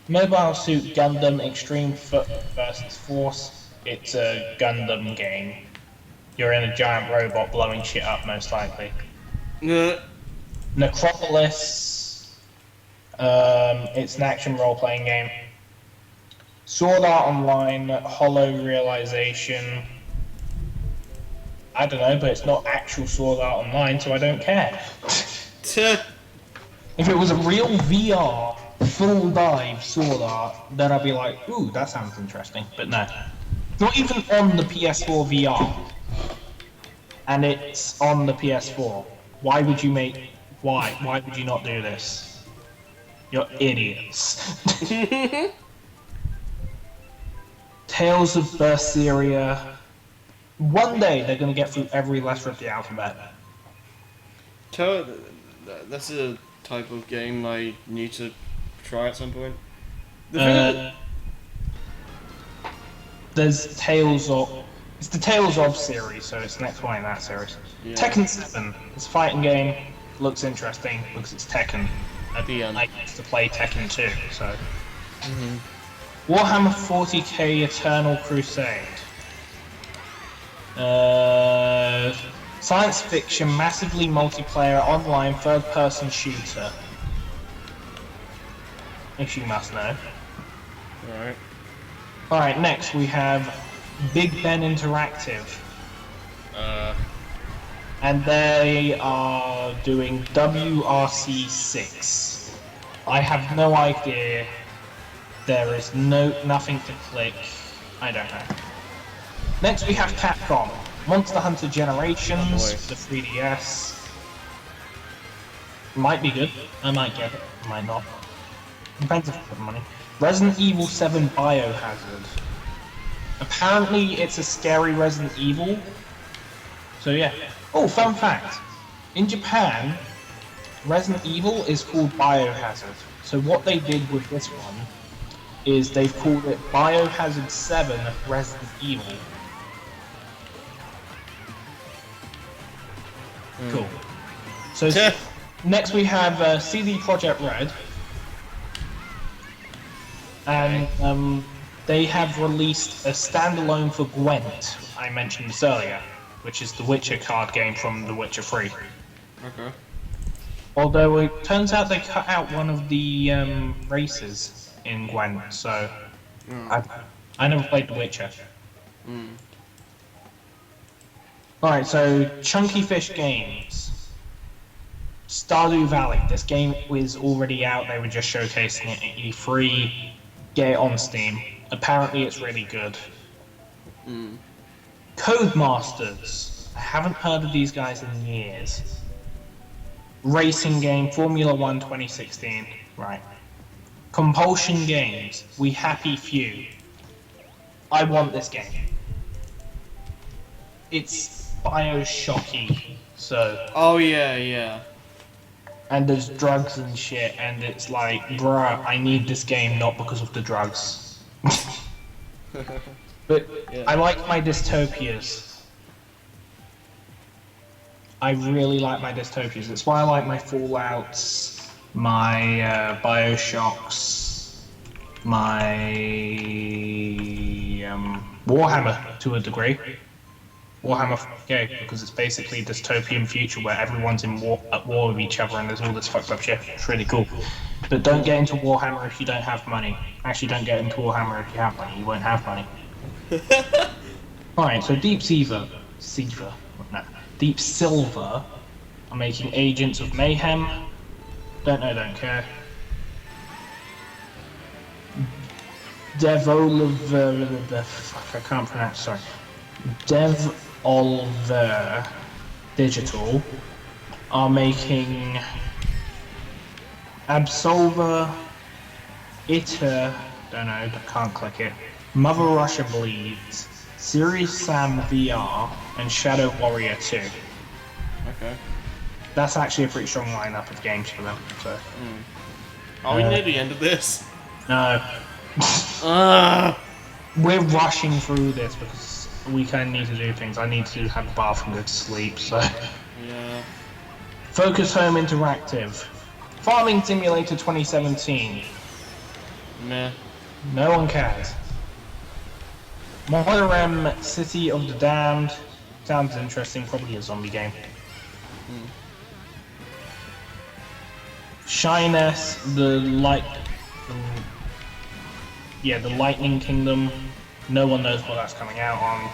Mobile Suit Gundam Extreme Foot vs. Force. It's a Gundam game. You're in a giant robot blowing shit up, most likely. Necropolis. It's an action role-playing game. Sword Art Online, Hollow Realization. I don't know, but it's not actual Sword Art Online, so I don't care. If it was a real VR, full dive Sword Art, then I'd be like, ooh, that sounds interesting. But no. Not even on the PS4 VR. And it's on the PS4. Why would you make... Why? Why would you not do this? You're idiots. Tales of Berseria. One day they're going to get through every letter of the alphabet. That's a type of game I need to try at some point. There's Tales of... It's the Tales of series, so it's the next one in that series. Yeah. Tekken 7. It's a fighting game. Looks interesting because it's Tekken. I used to play Tekken 2, so... Warhammer 40k Eternal Crusade. Science fiction, massively multiplayer, online, third-person shooter. If you must know. Alright. Alright, next we have Big Ben Interactive. And they are doing WRC 6. I have no idea. There is nothing to click. I don't know. Next we have Capcom. Monster Hunter Generations for the 3DS. Might be good. I might get it. Might not. Depends if I have money. Resident Evil 7 Biohazard. Apparently it's a scary Resident Evil. So yeah. Oh, fun fact. In Japan, Resident Evil is called Biohazard. So what they did with this one is they've called it Biohazard 7 Resident Evil. Cool. So next we have CD Projekt Red. And they have released a standalone for Gwent, I mentioned this earlier, which is the Witcher card game from The Witcher 3. Okay. Although it turns out they cut out one of the races in Gwent, so I never played The Witcher. Alright, so Chunky Fish Games. Stardew Valley. This game was already out, they were just showcasing it at E3. Get it on Steam. Apparently it's really good. Codemasters. I haven't heard of these guys in years. Racing game, Formula 1 2016. Right. Compulsion Games. We Happy Few. I want this game. It's Bioshocky, so... Oh yeah. And there's drugs and shit, and it's like, bruh, I need this game not because of the drugs. But yeah. I like my dystopias. I really like my dystopias. It's why I like my Fallouts, my Bioshocks, my Warhammer to a degree. Warhammer 40k, because it's basically a dystopian future where everyone's at war with each other and there's all this fucked up shit. It's really cool. But don't get into Warhammer if you don't have money. Actually, don't get into Warhammer if you have money. You won't have money. Alright, so Deep Silver are making Agents of Mayhem. Don't know, don't care. Fuck, I can't pronounce, sorry. Devolver Digital are making Absolver, Iter, don't know, I can't click it, Mother Russia Bleeds, Serious Sam VR, and Shadow Warrior 2. Okay. That's actually a pretty strong lineup of games for them, so... Are we near the end of this? No. We're rushing through this because we kind of need to do things. I need to have a bath and go to sleep, so... Yeah. Focus Home Interactive. Farming Simulator 2017. Meh. No one cares. Monterem City of the Damned. Sounds interesting, probably a zombie game. Shyness, the Lightning Kingdom. No one knows what that's coming out on.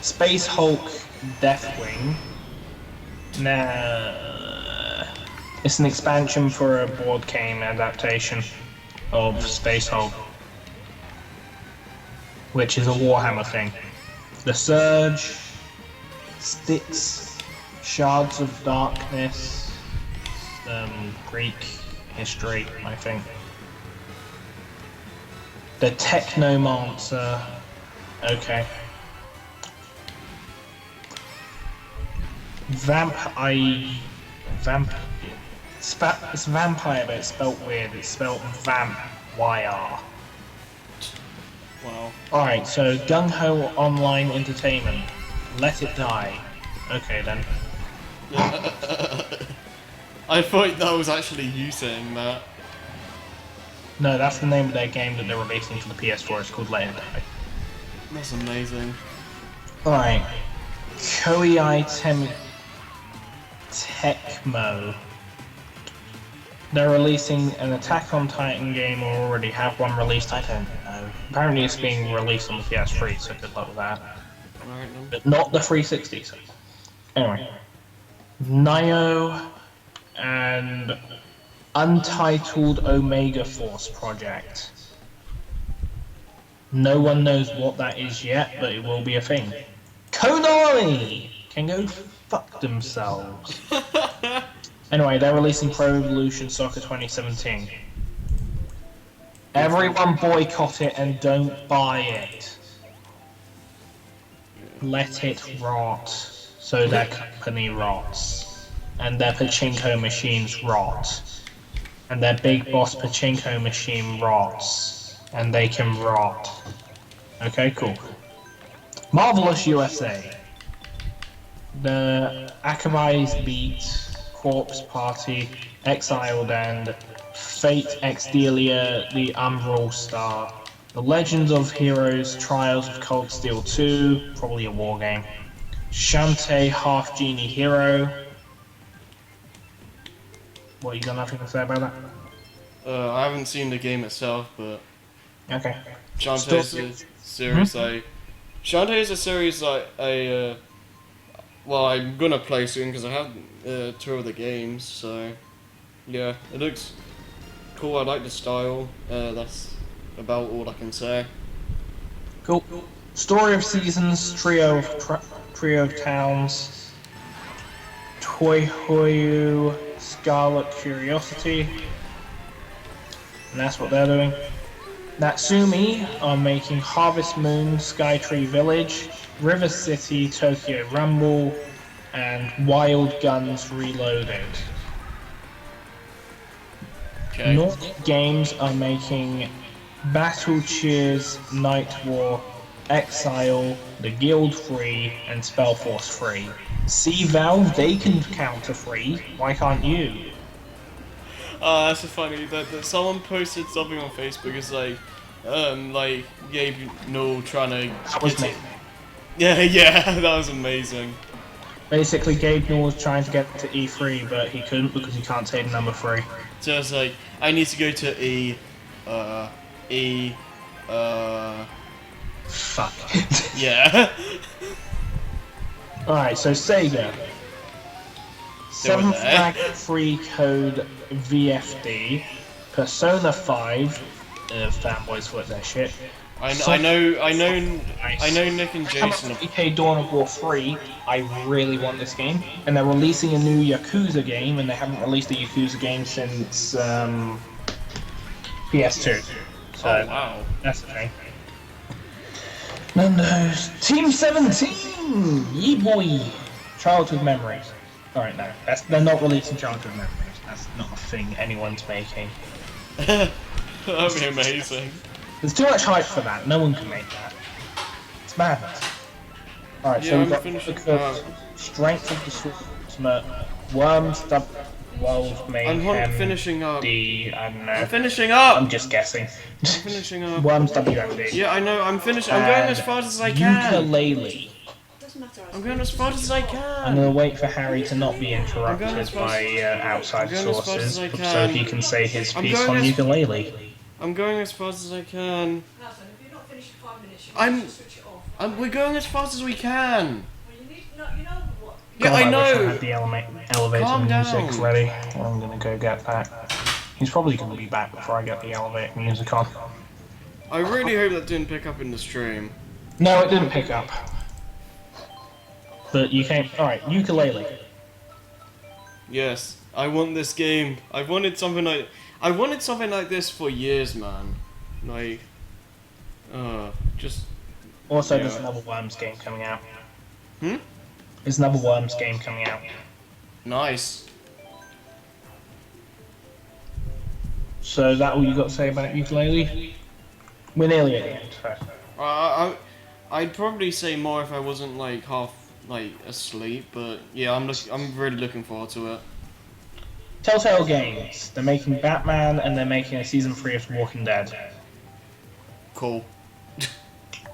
Space Hulk Deathwing. Nah, it's an expansion for a board game adaptation of Space Hulk, which is a Warhammer thing. The Surge, Styx, Shards of Darkness, Greek history, I think. The Technomancer, okay. It's vampire, but it's spelled weird. It's spelled vamp. Y-R. Wow. Alright, so Gung Ho Online Entertainment. Let it die. Okay then. I thought that was actually you saying that. No, that's the name of their game that they're releasing for the PS4. It's called Let It Die. That's amazing. Alright. Koei Tecmo. They're releasing an Attack on Titan game, or already have one released, I don't know. Apparently it's being released on the PS3, so good luck with that. Alright then. But not the 360, so... Anyway. Nio and Untitled Omega Force Project. No one knows what that is yet, but it will be a thing. Konami can go fuck themselves. Anyway, they're releasing Pro Evolution Soccer 2017. Everyone boycott it and don't buy it. Let it rot, so their company rots. And their pachinko machines rot. And their big boss pachinko machine rots. And they can rot. Okay, cool. Marvelous USA. The Akamai's Beat, Corpse Party, Exiled and Fate Exdelia, the Umbral Star, The Legends of Heroes, Trials of Cold Steel 2, probably a war game, Shantae Half Genie Hero. What, you got nothing to say about that? I haven't seen the game itself, but Okay. Shantae's a series Shantae is a series well, I'm gonna play soon because I have 2 of the games, so yeah, it looks cool. I like the style. That's about all I can say. Cool. Story of Seasons, Trio of Towns, Toihoyu, Scarlet Curiosity, and that's what they're doing. Natsumi are making Harvest Moon, Skytree Village, River City, Tokyo Ramble, and Wild Guns Reloaded. Okay. Nordic Games are making Battle Cheers, Night War, Exile, The Guild Free, and Spellforce Free. See Valve, they can counter free, why can't you? That's so funny that someone posted something on Facebook. It's like Gabe Newell trying to That was me. Yeah, that was amazing. Basically, Gabe Newell was trying to get to E3, but he couldn't because he can't say the number 3. So it's like, I need to go to Fuck. Yeah. Alright, so Sega. They were 7 there. Flag Free Code VFD, Persona 5, fanboys with their shit. I know Nick and Jason. EK Dawn of War 3, I really want this game. And they're releasing a new Yakuza game, and they haven't released a Yakuza game since PS2. So, Oh wow. that's the thing. Nando's Team 17! Yee boy! Childhood Memories. Alright, no. They're not releasing Childhood Memories. That's not a thing anyone's making. That'd be amazing. There's too much hype for that. No one can make that. It's madness. Alright, Yeah, so we've I'm got finishing Strength of the Ultimate, Worms, World Mayhem, I'm finishing up. I don't know. I'm finishing up. I'm just guessing. I'm finishing up. Worms WMD. Yeah, I know. I'm finishing. I'm going as fast as I can. Ukulele. I'm going as fast as I I'm can. gonna wait for Harry to not be I'm going interrupted as fast by outside I'm going as fast sources, as I so can. he can say his I'm piece going on as- ukulele. I'm going as fast as I can. Nathan, if you're not finished in 5 minutes, you I'm- need to switch it off. We're going as fast as we can. Well, you need, no, you know what? Yeah, God, I wish I know. had the elevator Calm music down. ready. I'm gonna go get that. He's probably gonna be back before I get the elevator music on. I really hope that didn't pick up in the stream. No, it didn't pick up. But you came. Alright, ukulele. Yes, I want this game. I wanted something like this for years, man. Like, just. Also, Yeah. there's another Worms game coming out. Hmm? There's another Worms game coming out. Nice. So is that all you got to say about ukulele? We're nearly at the end. So. I'd probably say more if I wasn't like half asleep, but yeah, I'm really looking forward to it. Telltale Games. They're making Batman and they're making a season 3 of Walking Dead. Cool.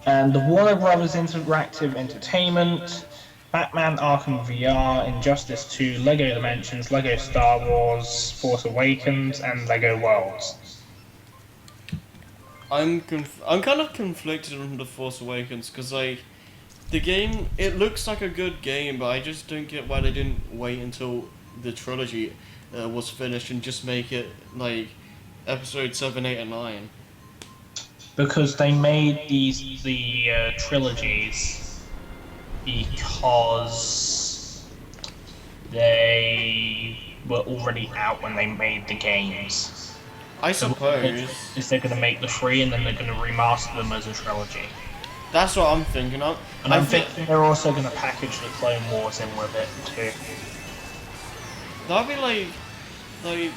And the Warner Brothers Interactive Entertainment, Batman Arkham VR, Injustice 2, Lego Dimensions, Lego Star Wars, Force Awakens, and Lego Worlds. I'm kind of conflicted on The Force Awakens because like the game, it looks like a good game, but I just don't get why they didn't wait until the trilogy was finished and just make it like episode 7, 8, and 9. Because they made the trilogies because they were already out when they made the games. I suppose. Is they're going to make the 3 and then they're going to remaster them as a trilogy. That's what I'm thinking of. And I'm thinking they're also going to package the Clone Wars in with it too. That'd be like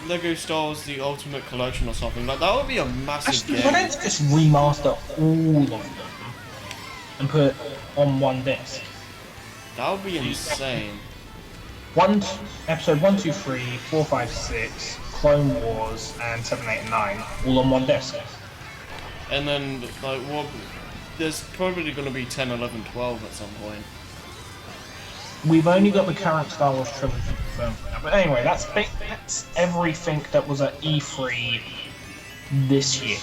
Lego Star Wars: The Ultimate Collection or something. Like that would be a massive game. Why don't you just remaster all of them and put it on one disc? That would be insane. Episode 1, 2, 3, 4, 5, 6, Clone Wars, and 7, 8, and 9, all on one disc. And then like what? There's probably going to be 10, 11, 12 at some point. We've only got the current Star Wars trilogy confirmed for now. But anyway, that's everything that was at E3 this year.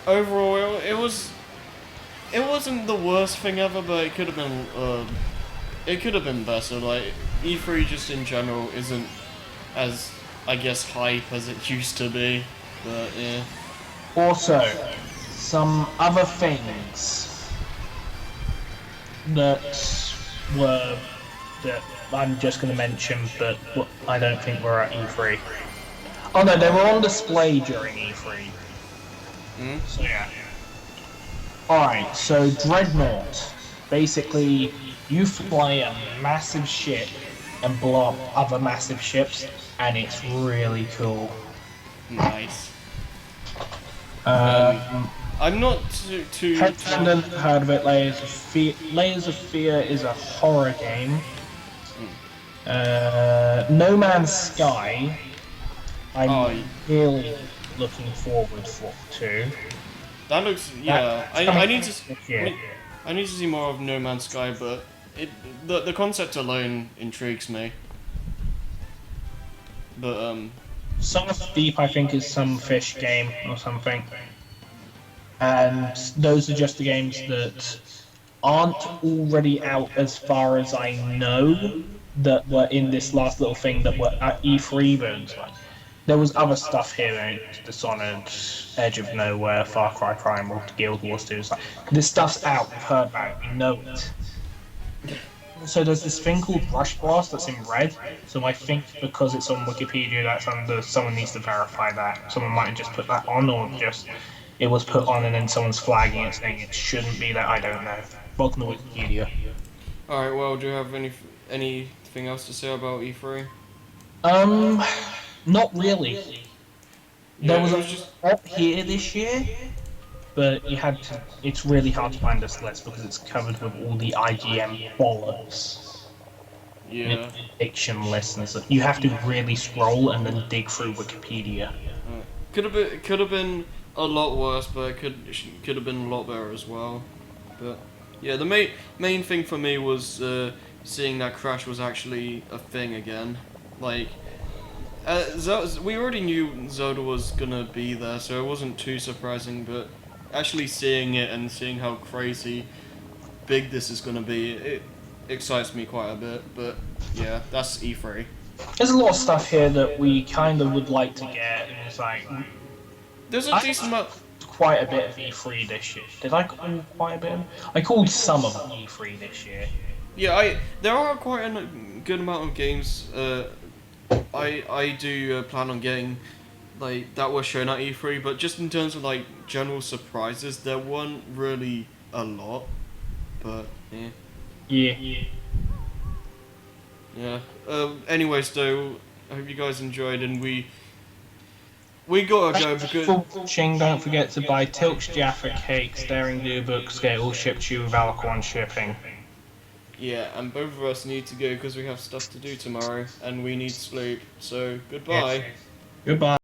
Overall, it wasn't the worst thing ever, but it could have been better. Like E3 just in general isn't as, I guess, hype as it used to be. But yeah. Also, some other things that I'm just going to mention, but I don't think were at E3. Oh no, they were on display during E3. So yeah. Alright, so Dreadnought. Basically, you fly a massive ship and blow up other massive ships, and it's really cool. Nice. I'm not too. Haven't heard of it. Layers of Fear. Layers of Fear is a horror game. No Man's Sky. I'm really looking forward to. That looks I need to see more of No Man's Sky, but the concept alone intrigues me. But Son of Deep, I think, is some fish game or something. And those are just the games that aren't already out as far as I know that were in this last little thing that were at E3, but there was other stuff here, Dishonored, Edge of Nowhere, Far Cry Primal, Guild Wars 2. It's like, this stuff's out, we've heard about it, we know it. So there's this thing called Rush Blast that's in red, so I think because it's on Wikipedia that's under, someone needs to verify that. Someone might have just put that on, or just it was put on and then someone's flagging it saying it shouldn't be that, I don't know. Welcome to Wikipedia. Alright, well, do you have anything else to say about E3? Not really. There was a lot here this year, but you had to. It's really hard to find this list because it's covered with all the IGN bollocks. Yeah. Fiction lists and stuff. You have to really scroll and then dig through Wikipedia. Could have been a lot worse, but it could have been a lot better as well. But yeah, the main thing for me was seeing that Crash was actually a thing again. Like, we already knew Zelda was gonna be there, so it wasn't too surprising. But actually seeing it and seeing how crazy big this is gonna be, it excites me quite a bit. But yeah, that's E3. There's a lot of stuff here that we kind of would like to get, and it's like there's a decent amount. Quite a bit of E3 this year. Did I call quite a bit? I called some of E3 this year. Yeah, there are quite a good amount of games. I do plan on getting like that were shown at E3, but just in terms of like general surprises, there weren't really a lot. But yeah. Yeah. Anyways, though, I hope you guys enjoyed, and we gotta go Thanks because. for watching. Don't forget to buy Tilk's Jaffa Cake, Staring Do Books, get it all shipped to you with Alcorn shipping. Yeah, and both of us need to go because we have stuff to do tomorrow and we need sleep. So goodbye. Yes. Goodbye.